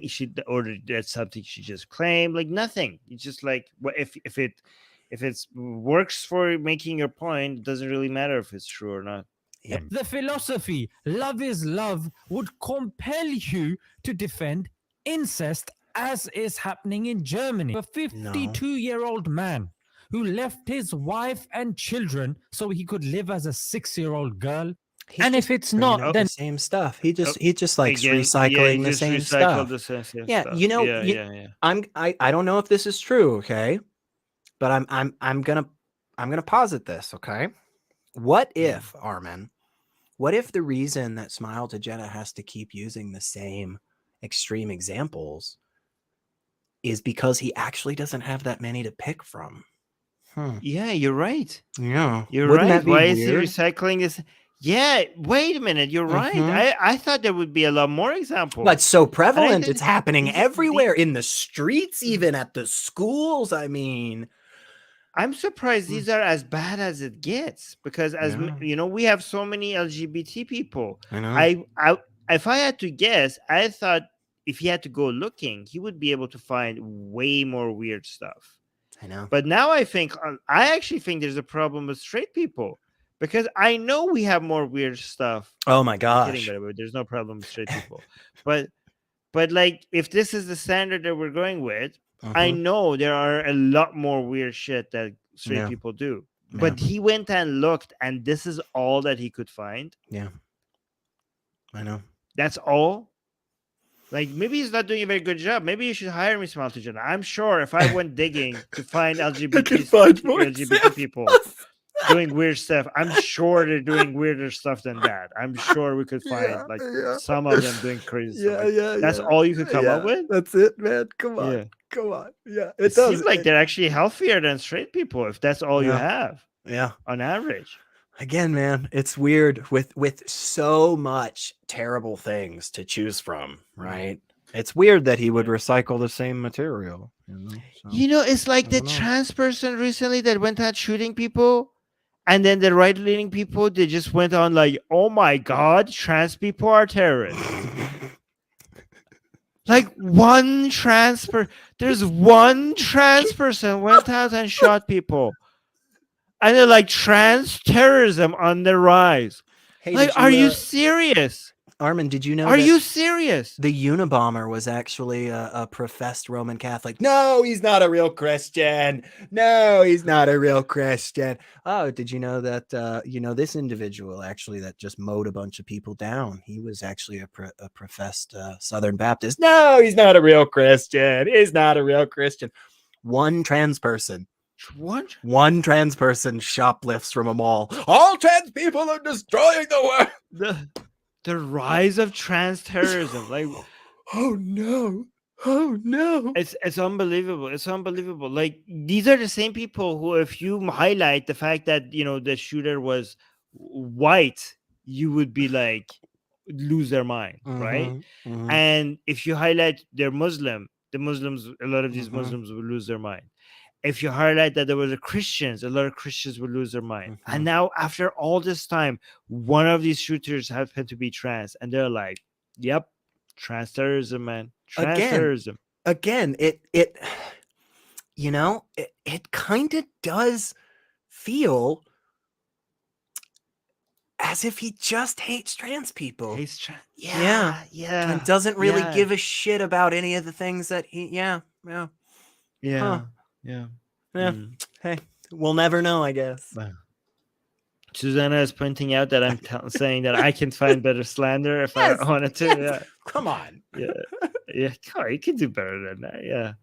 she ordered that's something she just claimed. Like nothing. It's just like if it works for making your point, it doesn't really matter if it's true or not. Yep. The philosophy, love is love, would compel you to defend incest as is happening in Germany. A 52-year-old man who left his wife and children so he could live as a 6-year-old girl. And if it's not, then the same stuff. He just likes recycling the same stuff. You know, I don't know if this is true, okay? But I'm gonna posit this, okay? What if, Armin? What if the reason that Smile to Jenna has to keep using the same extreme examples is because he actually doesn't have that many to pick from? Yeah, you're right. Yeah, you're right. Why is he recycling this? Yeah, wait a minute. You're right. I thought there would be a lot more examples. But so prevalent, it's happening everywhere in the streets, even at the schools. I mean, I'm surprised these are as bad as it gets, because Yeah. we have so many LGBT people. I know. If I had to guess, I thought if he had to go looking, he would be able to find way more weird stuff. I know. But now I actually think there's a problem with straight people, because I know we have more weird stuff. Oh my I'm kidding, gosh. by the way. There's no problem with straight people. But like, if this is the standard that we're going with, I know there are a lot more weird shit that straight people do. But he went and looked, and this is all that he could find. Yeah. I know. That's all. Like, maybe he's not doing a very good job. Maybe you should hire me, Small Jenna. I'm sure if I went digging to find LGBT people doing weird stuff, I'm sure they're doing weirder stuff than that. I'm sure we could find some of them doing crazy stuff. That's all you could come up with? That's it, man. Come on. Yeah. Come on. Yeah. It seems like they're actually healthier than straight people, if that's all you have. Yeah. On average. Again, man, it's weird with so much terrible things to choose from, right? It's weird that he would recycle the same material. It's like the trans person recently that went out shooting people, and then the right-leaning people, they just went on like, oh my God, trans people are terrorists. Like, there's one trans person went out and shot people. And they're like, trans terrorism on the rise. Hey, like, are you serious? Armin, did you know? Are you serious? The Unabomber was actually a professed Roman Catholic. No, he's not a real Christian. No, he's not a real Christian. Oh, did you know that? This individual actually that just mowed a bunch of people down. He was actually a professed Southern Baptist. No, he's not a real Christian. He's not a real Christian. One trans person shoplifts from a mall. All trans people are destroying the world. The rise of trans terrorism. Like, oh no. It's unbelievable. It's unbelievable. Like, these are the same people who, if you highlight the fact that, the shooter was white, you would be like, lose their mind, right? And if you highlight they're Muslim, a lot of these Muslims will lose their mind. If you highlight that there was a lot of Christians would lose their mind. And now, after all this time, one of these shooters happened to be trans, and they're like, yep, trans terrorism, man. Trans terrorism. Again, it kind of does feel as if he just hates trans people. Yeah. And doesn't really give a shit about any of the things that he, Hey, we'll never know, I guess. Susanna is pointing out that I'm saying that I can find better slander if I wanted to. Yeah. Come on. Yeah. Come on, you can do better than that. Yeah.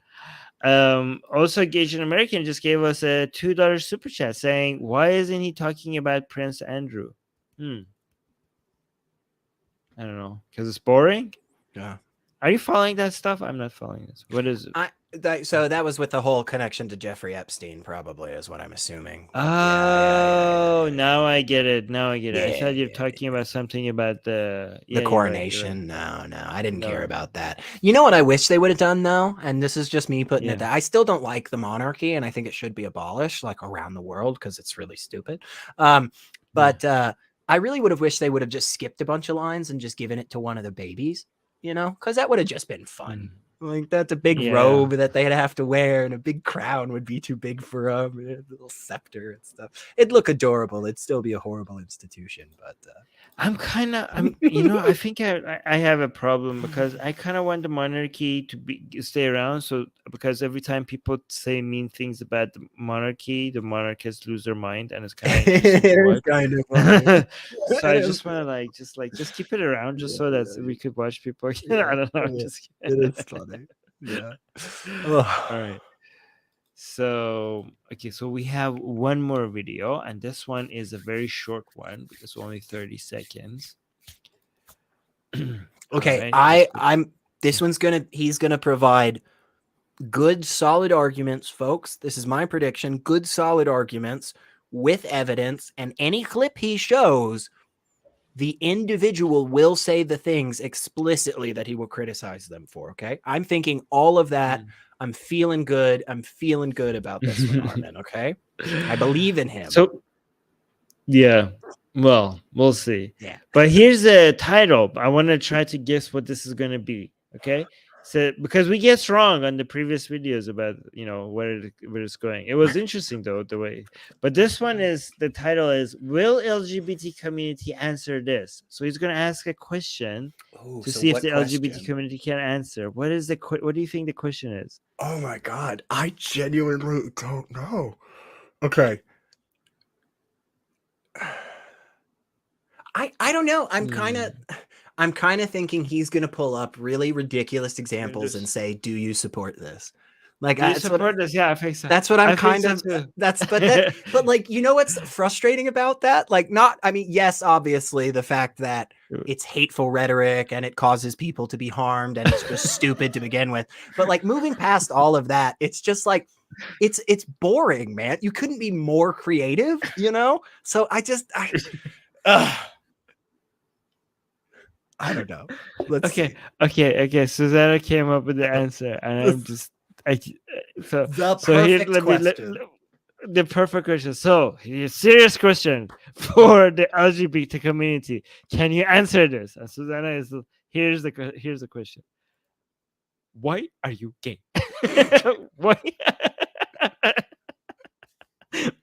Also, Asian American just gave us a $2 super chat saying, why isn't he talking about Prince Andrew? I don't know. Because it's boring? Yeah. Are you following that stuff? I'm not following this. What is it? So that was with the whole connection to Jeffrey Epstein, probably, is what I'm assuming. Oh, now I get it. I thought you were talking about something about the coronation. Right. No, I didn't care about that. You know what I wish they would have done, though? And this is just me putting it down. I still don't like the monarchy, and I think it should be abolished, like, around the world, because it's really stupid. But I really would have wished they would have just skipped a bunch of lines and just given it to one of the babies, because that would have just been fun. Like, that's a big robe that they'd have to wear, and a big crown would be too big for them. And a little scepter and stuff. It'd look adorable. It'd still be a horrible institution, but I think I have a problem, because I kind of want the monarchy to stay around. So, because every time people say mean things about the monarchists lose their mind, and it's kind of funny. So I just want to just keep it around, just so that we could watch people. I don't know. Just it is funny. Yeah. All right. So we have one more video, and this one is a very short one because only 30 seconds. Okay, he's gonna provide good solid arguments, folks. This is my prediction. Good solid arguments with evidence, and any clip he shows, the individual will say the things explicitly that he will criticize them for. Okay, I'm thinking all of that. I'm feeling good. I'm feeling good about this one, Armin. Okay, I believe in him. So, yeah, well, we'll see. Yeah. But here's the title. I want to try to guess what this is going to be. Okay. So, because we guessed wrong on the previous videos about, where it's going. It was interesting though, the way. But this one is, the title is, will LGBT community answer this? So he's going to ask a question to see if the LGBT community can answer. What do you think the question is? Oh my God. I genuinely don't know. Okay. I don't know. I'm kind of thinking he's going to pull up really ridiculous examples and say, "Do you support this?" Like, I support this. Yeah, I think so. That's what I'm kind of. But like, you know what's frustrating about that? Like, yes, obviously the fact that it's hateful rhetoric and it causes people to be harmed and it's just stupid to begin with. But like, moving past all of that, it's just like, it's boring, man. You couldn't be more creative, So I don't know. Okay. Susanna came up with the answer, and I'm just the perfect question. So, a serious question for the LGBT community. Can you answer this? And Susanna here's the question. Why are you gay? Why?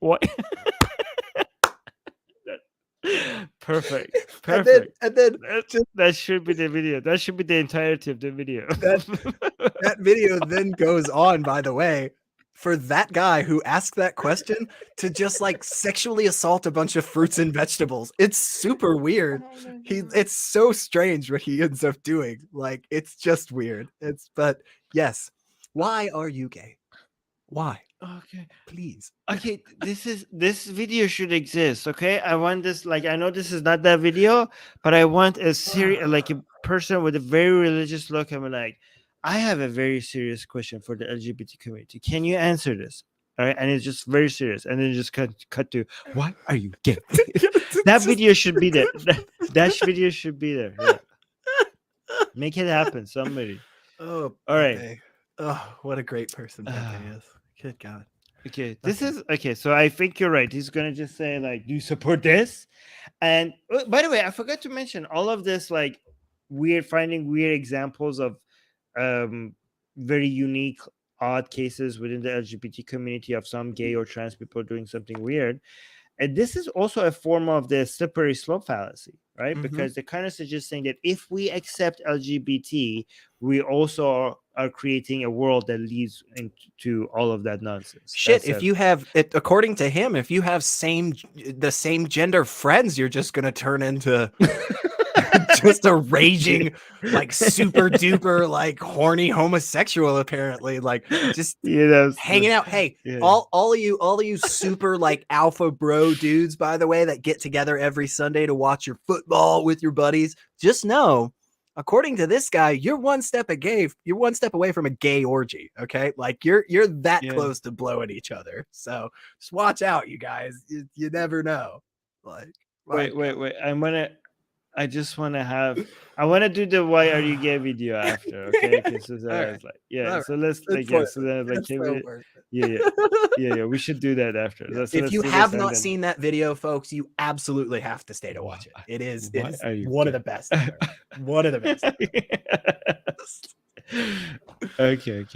Why? Perfect. And then that should be the video. That should be the entirety of the video. That video then goes on, by the way, for that guy who asked that question to just like sexually assault a bunch of fruits and vegetables. It's super weird. It's so strange what he ends up doing. Like, it's just weird. But yes. Why are you gay? Why? Okay, please. Okay, this video should exist. Okay, I want this. Like, I know this is not that video, but I want a like a person with a very religious look. I'm like, I have a very serious question for the LGBT community. Can you answer this? All right, and it's just very serious, and then just cut to, why are you gay? That video should be there. That video should be there. Yeah. Make it happen, somebody. Oh, all right. Okay. Oh, what a great person Pepe is. Good God. Okay, this is okay. So I think you're right. He's gonna just say like, "Do you support this?" And by the way, I forgot to mention all of this, like finding weird examples of very unique, odd cases within the LGBT community of some gay or trans people doing something weird. And this is also a form of the slippery slope fallacy, right? Mm-hmm. Because they're kind of suggesting that if we accept LGBT, we also are creating a world that leads into all of that nonsense. Shit, if you have it, according to him, if you have the same gender friends, you're just gonna turn into just a raging, like super duper, like horny homosexual. Apparently, like just hanging out. Hey, all of you super like alpha bro dudes, by the way, that get together every Sunday to watch your football with your buddies. Just know, according to this guy, you're one step away from a gay orgy. Okay, like you're that close to blowing each other. So just watch out, you guys. You never know. Like, wait. I want to do the "Why Are You Gay" video after. Okay, so right. Like, so let's we should do that after. If you have not seen that video, folks, you absolutely have to stay to watch it. It is one of the best. One of the best. Okay.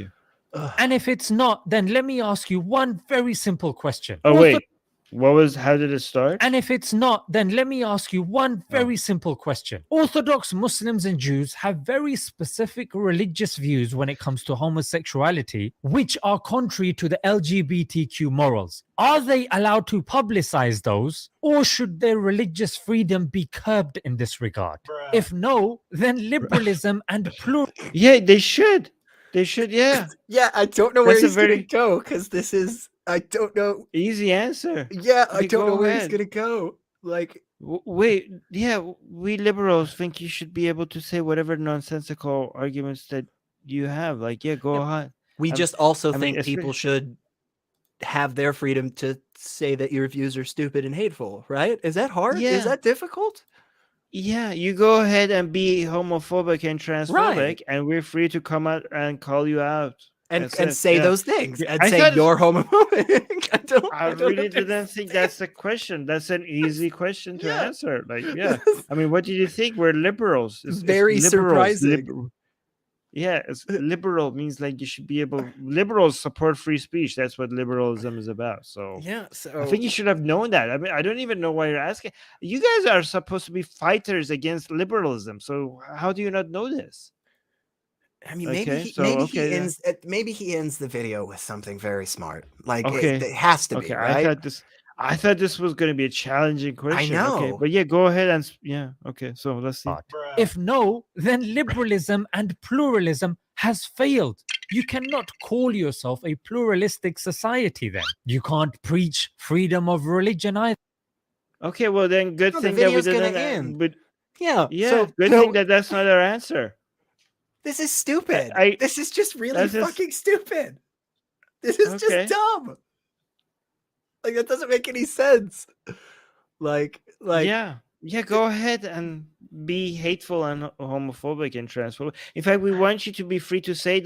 And if it's not, then let me ask you one very simple question. Oh, wait. How did it start? And if it's not, then let me ask you one very simple question. Orthodox Muslims and Jews have very specific religious views when it comes to homosexuality, which are contrary to the LGBTQ morals. Are they allowed to publicize those, or should their religious freedom be curbed in this regard? Bruh. If no, then liberalism and plural. Yeah, they should. They should, yeah. Yeah, I don't know where he's going to go, because this is... I don't know. Easy answer. Yeah, I don't know where he's gonna go. Like, wait, we liberals think you should be able to say whatever nonsensical arguments that you have. Like, go ahead. We just also think people should have their freedom to say that your views are stupid and hateful, right? Is that hard? Yeah. Is that difficult? Yeah, you go ahead and be homophobic and transphobic, and we're free to come out and call you out. and That's it, say yeah. those things Yeah, and I say thought- you're homophobic. I don't really didn't think understand. that's the question. That's an easy question to Yeah. answer. Like, yeah. I mean, what did you think? We're liberals. It's Very liberals. surprising. Yeah, it's liberal means like you should be able. Liberals support free speech. That's what liberalism is about. So Yeah, I so think you should have known that. I mean, I don't even know why you're asking. You guys are supposed to be fighters against liberalism. So how do you not know this? I mean, Okay, maybe he ends the video with something very smart. Like Okay. it has to Okay, be, right? I thought this was going to be a challenging question. Okay, know. but yeah, go ahead and yeah. Okay, so let's see. If no, then liberalism and pluralism has failed. You cannot call yourself a pluralistic society then. You can't preach freedom of religion either. Okay, well then, good No, the thing that we video's gonna didn't. end. But Yeah. yeah, So, good so thing that that's not our answer. this is stupid. I- this is just really that's just- fucking stupid. This is Okay. just dumb. Like that doesn't make any sense. Like yeah, go ahead and be hateful and homophobic and transphobic. In fact, we want you to be free to say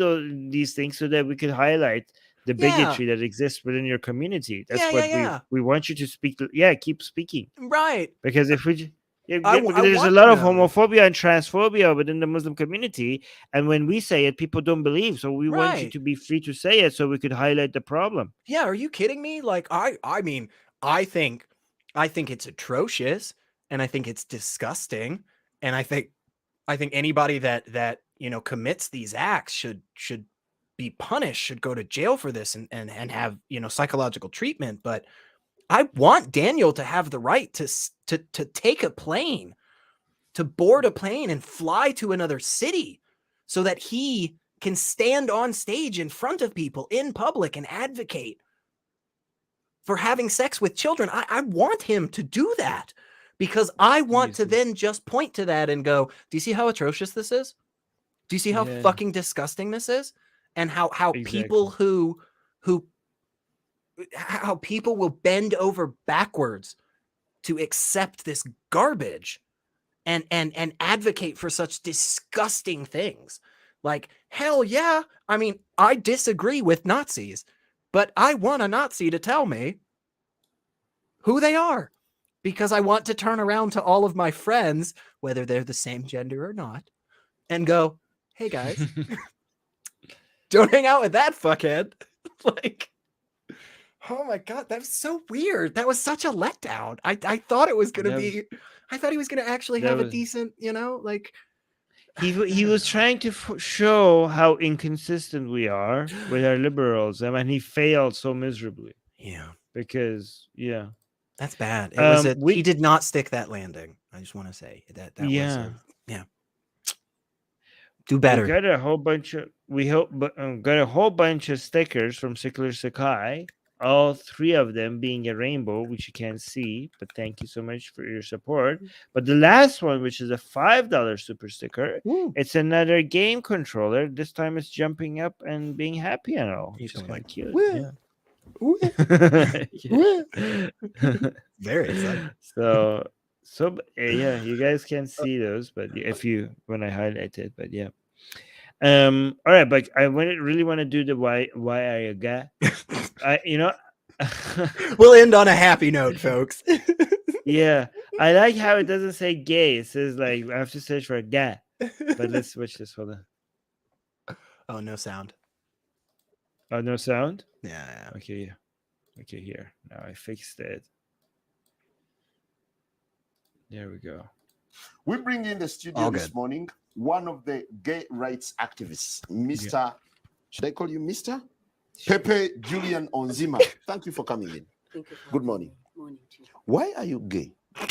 these things so that we could highlight the Yeah. bigotry that exists within your community. That's Yeah, what yeah. we want you to speak. Yeah, keep speaking. right. Because if we, yeah, I because there's a want lot to of know. homophobia and transphobia within the Muslim community, and when we say it, people don't believe. So we want you Right. to be free to say it, so we could highlight the problem. Yeah, are you kidding me? Like I mean, I think it's atrocious and I think it's disgusting and I think anybody that commits these acts should be punished, should go to jail for this and have, psychological treatment, but I want Daniel to have the right to take a plane, to board a plane and fly to another city so that he can stand on stage in front of people in public and advocate for having sex with children. I want him to do that because I want to then just point to that and go, do you see how atrocious this is? Do you see how Yeah. fucking disgusting this is? And how people how people will bend over backwards to accept this garbage and advocate for such disgusting things. Like, hell yeah. I mean, I disagree with Nazis, but I want a Nazi to tell me who they are because I want to turn around to all of my friends, whether they're the same gender or not, and go, hey guys, don't hang out with that fuckhead. Like, oh my God, that was so weird. That was such a letdown. I thought it was going to be, I thought he was going to actually have a decent, like. He was trying to show how inconsistent we are with our liberalism, and he failed so miserably. Yeah. Because, That's bad. It was we- he did not stick that landing. I just want to say that Yeah. was do better. We got a whole bunch of stickers from Secular Sakai. All three of them being a rainbow, which you can't see, but thank you so much for your support. But the last one, which is a $5 super sticker, it's another game controller. This time it's jumping up and being happy and all. Which is kind of cute. Yeah. Very exciting. So yeah, you guys can't see those, but when I highlight it, but yeah. All right, but I really want to do the why are you gay? We'll end on a happy note, folks. Yeah, I like how it doesn't say gay. It says like I have to search for a guy. But let's switch this. Hold on. Oh, no sound. Oh, no sound. Yeah. Okay, yeah. Okay, here. Now I fixed it. There we go. We bring in the studio All this good. morning one of the gay rights activists, Mr. Should I call you Mr? Pepe Julian Onzima. Thank you for coming in. Thank you for Good morning. morning to you. Why are you gay? Real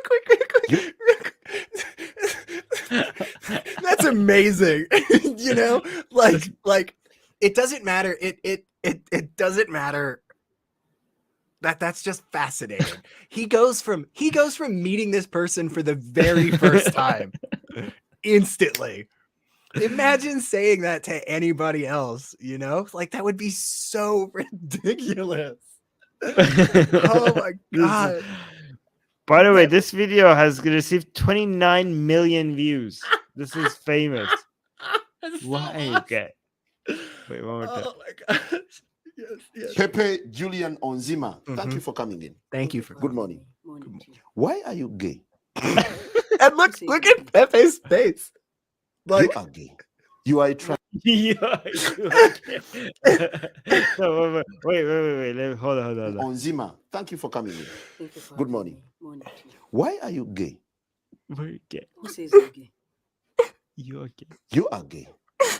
quick. That's amazing. Like it doesn't matter. It doesn't matter. That's just fascinating. He goes from meeting this person for the very first time instantly. Imagine saying that to anybody else, like that would be so ridiculous. Oh my God. By the way, this video has received 29 million views. This is famous. That's so Why awesome. gay? Wait, one more time. Oh my gosh. Yes, yes. Pepe Julian Onzima, thank Mhm. you for coming in. Thank you for Good morning. Morning to you. Why are you gay? And look at Pepe's face. You Like are gay. You are a trans. Yeah, no, wait. Hold on. Onzima, thank you for coming in. Thank you for Good having morning. me. Morning to you. Why are you gay? We're gay. Who says I'm gay? You're gay. You are gay.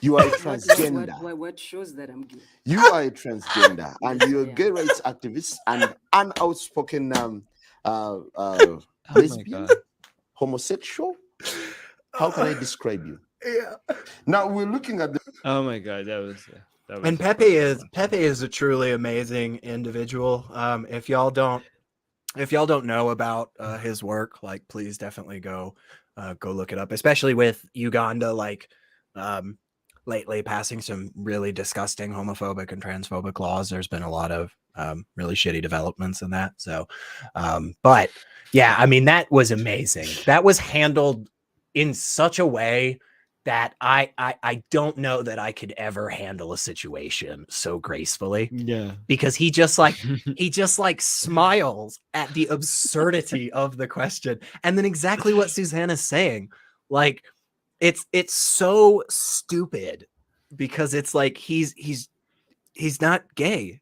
You are a transgender. What shows that I'm gay? You are a transgender, and you're a I gay am. rights activist and an outspoken Oh my lesbian, god. homosexual. How can I describe you? yeah. Now we're looking at the Oh my god. That was And Pepe is a truly amazing individual. If y'all don't know about his work, like please definitely go look it up, especially with Uganda lately passing some really disgusting homophobic and transphobic laws. There's been a lot of really shitty developments in that. So but yeah, I mean, that was amazing. That was handled in such a way that I don't know that I could ever handle a situation so gracefully, Yeah. because he just like smiles at the absurdity of the question. And then exactly what Susanna's saying, like it's so stupid, because it's like he's not gay.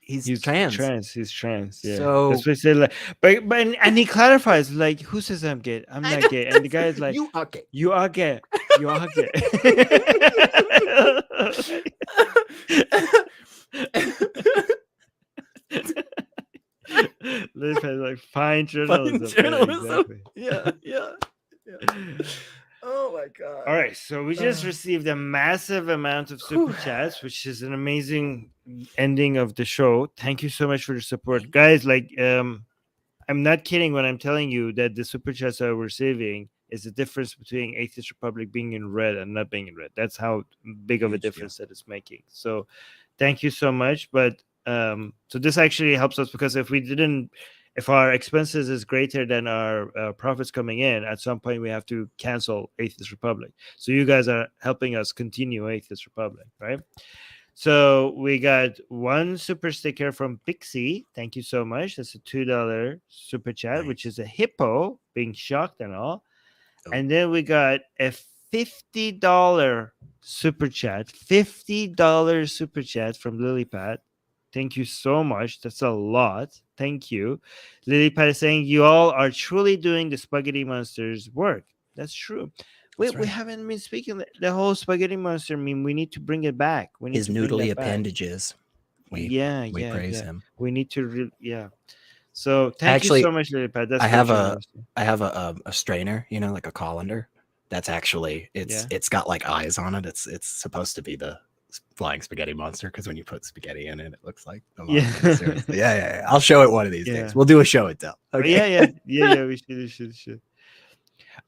He's trans. He's trans. Yeah. So- That's what he said. Like, but and he clarifies, like, who says I'm gay? I'm I not know, gay. And the guy is like, you are gay. you are gay. You are gay. Liv has like fine journalism. Fine journalism. Yeah, exactly. Yeah. Oh my god. All right, so we just received a massive amount of super chats, which is an amazing ending of the show. Thank you so much for the support, guys. Like, I'm not kidding when I'm telling you that the super chats that we're receiving is the difference between Atheist Republic being in red and not being in red. That's how big of a Huge deal. difference that it's making. So, thank you so much. But so this actually helps us, because if our expenses is greater than our profits coming in, at some point we have to cancel Atheist Republic. So you guys are helping us continue Atheist Republic, right? So we got one super sticker from Pixie. Thank you so much. That's a $2 super chat, which is a hippo being shocked and all. Oh. And then we got a $50 super chat, $50 super chat from Lilypad. Thank you so much. That's a lot. Thank you. Lilypad is saying, you all are truly doing the Spaghetti Monster's work. That's true. We haven't been speaking the whole Spaghetti Monster meme. We need to bring it back. We need His to bring noodly that back. appendages. We praise him. We need to So thank you so much, Lilypad. That's I have a strainer, like a colander. That's actually it's got like eyes on it. It's supposed to be the flying spaghetti monster, because when you put spaghetti in it, it looks like the monster. Yeah. I'll show it one of these days. We'll do a show and tell. Okay. Yeah. We should.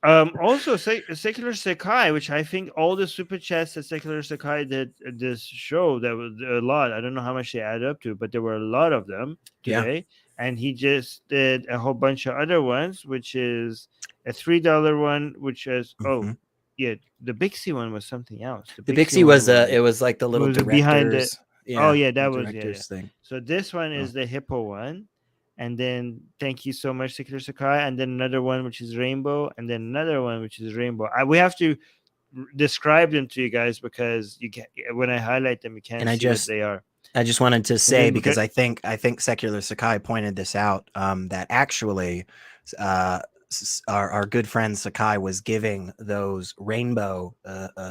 Also, Secular Sakai, which I think all the super chats that Secular Sakai did this show, that was a lot. I don't know how much they add up to, but there were a lot of them today. And he just did a whole bunch of other ones, which is a $3 one, which is the Bixie one was something else. The Bixie was it was like the little directors behind it. Yeah, that was directors thing. So this one is the hippo one. And then thank you so much, Secular Sakai. And then another one, which is rainbow. And then another one, which is rainbow. We have to describe them to you guys, because you can, when I highlight them, you can't see what they are. I just wanted to say, because I think Secular Sakai pointed this out, that actually our good friend Sakai was giving those rainbow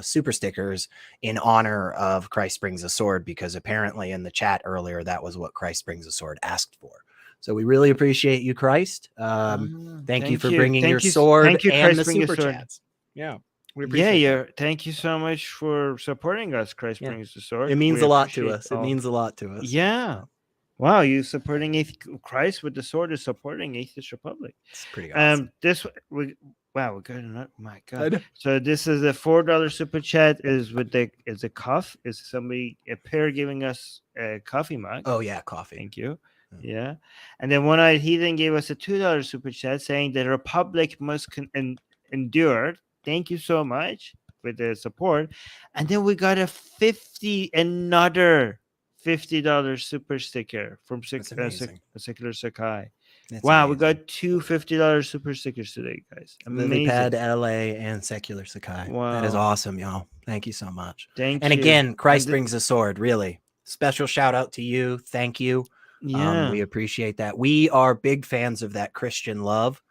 super stickers in honor of Christ Brings a Sword, because apparently in the chat earlier, that was what Christ Brings a Sword asked for. So we really appreciate you, Christ. Thank you for bringing your sword and the super chats. Yeah. We appreciate that. Thank you so much for supporting us, Christ Brings the Sword. It means a lot to us. It means a lot to us. Yeah. Wow, you supporting Christ with the sword is supporting Atheist Republic. It's pretty awesome. We got my God. So this is a $4 super chat is a cuff. Is somebody a pair giving us a coffee mug? Oh yeah, coffee. Thank you. Yeah. And then One-Eyed Heathen gave us a $2 super chat saying the Republic must endure. Thank you so much. with the support, and then we got another $50 super sticker from That's amazing. Secular Sakai. That's Wow, we amazing. got two $50 super stickers today, guys. Amazing. Lilypad LA and Secular Sakai. That is Wow. awesome, y'all. Thank you so much. Thank And you. again, Christ And brings a sword. Really special shout out to you. Thank you. yeah. We appreciate that. We are big fans of that Christian love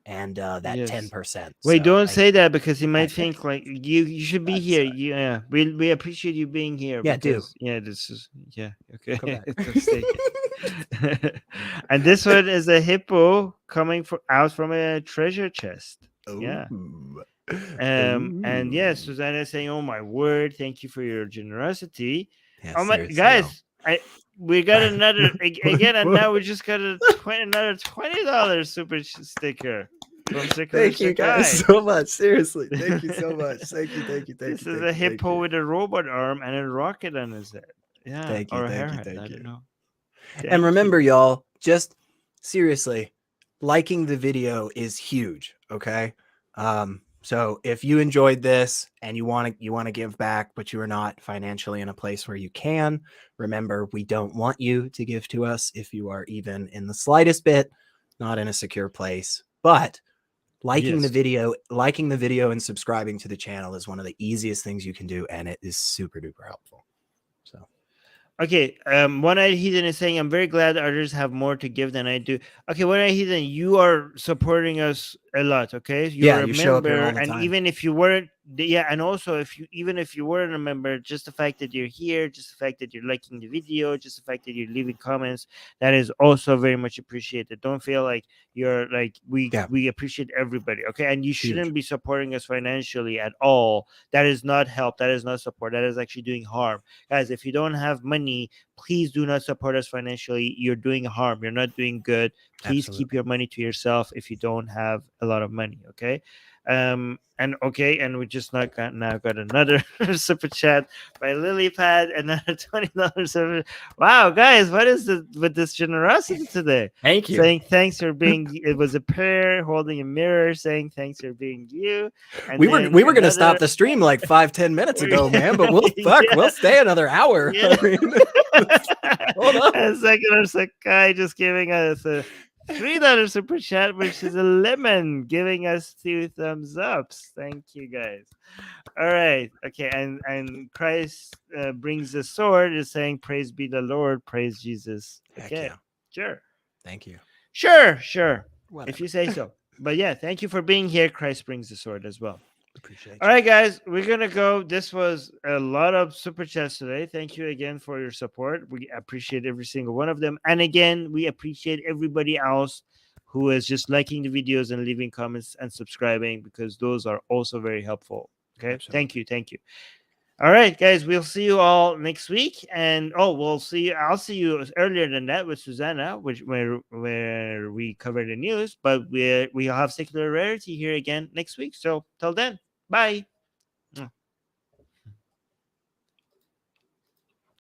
and that Yes. 10%. Wait, So don't thank say that because he might think like you should be I'm here. sorry. Yeah, we appreciate you being here. Yeah, do. because, yeah, this is okay. Come back. Let's take it. And this one is a hippo coming out from a treasure chest. Yeah. Ooh. And yeah, Ooh. Susanna is saying, "Oh my word, thank you for your generosity." Yeah, Oh my seriously, guys, we got another again, and What? now we just got another $20 super sticker from Secular Thank you guys Sakai. so much. Seriously. Thank you so much. Thank you. This is a hippo with a robot arm and a rocket on his head. Yeah, Thank you, or a thank you, hairhead. thank I you. don't know. And Thank remember, you. y'all, just seriously, liking the video is huge. Okay. So if you enjoyed this and you want to give back, but you are not financially in a place where you can, remember, we don't want you to give to us if you are even in the slightest bit not in a secure place. But liking the video and subscribing to the channel is one of the easiest things you can do, and it is super duper helpful. So Okay, One-Eyed Heathen is saying, I'm very glad others have more to give than I do. Okay, One-Eyed Heathen, you are supporting us a lot, okay? You're a you show up here member, all the and time. even if you weren't, and also even if you weren't a member, just the fact that you're here, just the fact that you're liking the video, just the fact that you're leaving comments, that is also very much appreciated. Don't feel like you're like, we appreciate everybody, okay? And you shouldn't be supporting us financially at all. That is not help, that is not support, that is actually doing harm. Guys, if you don't have money, please do not support us financially. You're doing harm, you're not doing good. Please keep your money to yourself if you don't have a lot of money, okay? And we just now got another super chat by Lilypad, another $20. Wow, guys, what is with this generosity today? Thank you. Saying thanks for being. It was a prayer holding a mirror, saying thanks for being you. And we were gonna stop the stream like 5-10 minutes ago, man. But we'll stay another hour. Yeah. I mean, hold on. And Secular Sakai just giving us a $3 super chat, which is a lemon, giving us 2 thumbs ups. Thank you, guys. All right, okay, and Christ brings the sword is saying, "Praise be the Lord, praise Jesus." Okay, sure, thank you. Sure, Whatever. if you say so. But yeah, thank you for being here. Christ brings the sword as well. Appreciate you. All right, guys, we're gonna go. This was a lot of super chats today. Thank you again for your support. We appreciate every single one of them. And again, we appreciate everybody else who is just liking the videos and leaving comments and subscribing, because those are also very helpful. Okay. Absolutely. Thank you. All right, guys, we'll see you all next week. And I'll see you earlier than that with Susanna, where we cover the news, but we'll have Secular Rarity here again next week. So till then, bye.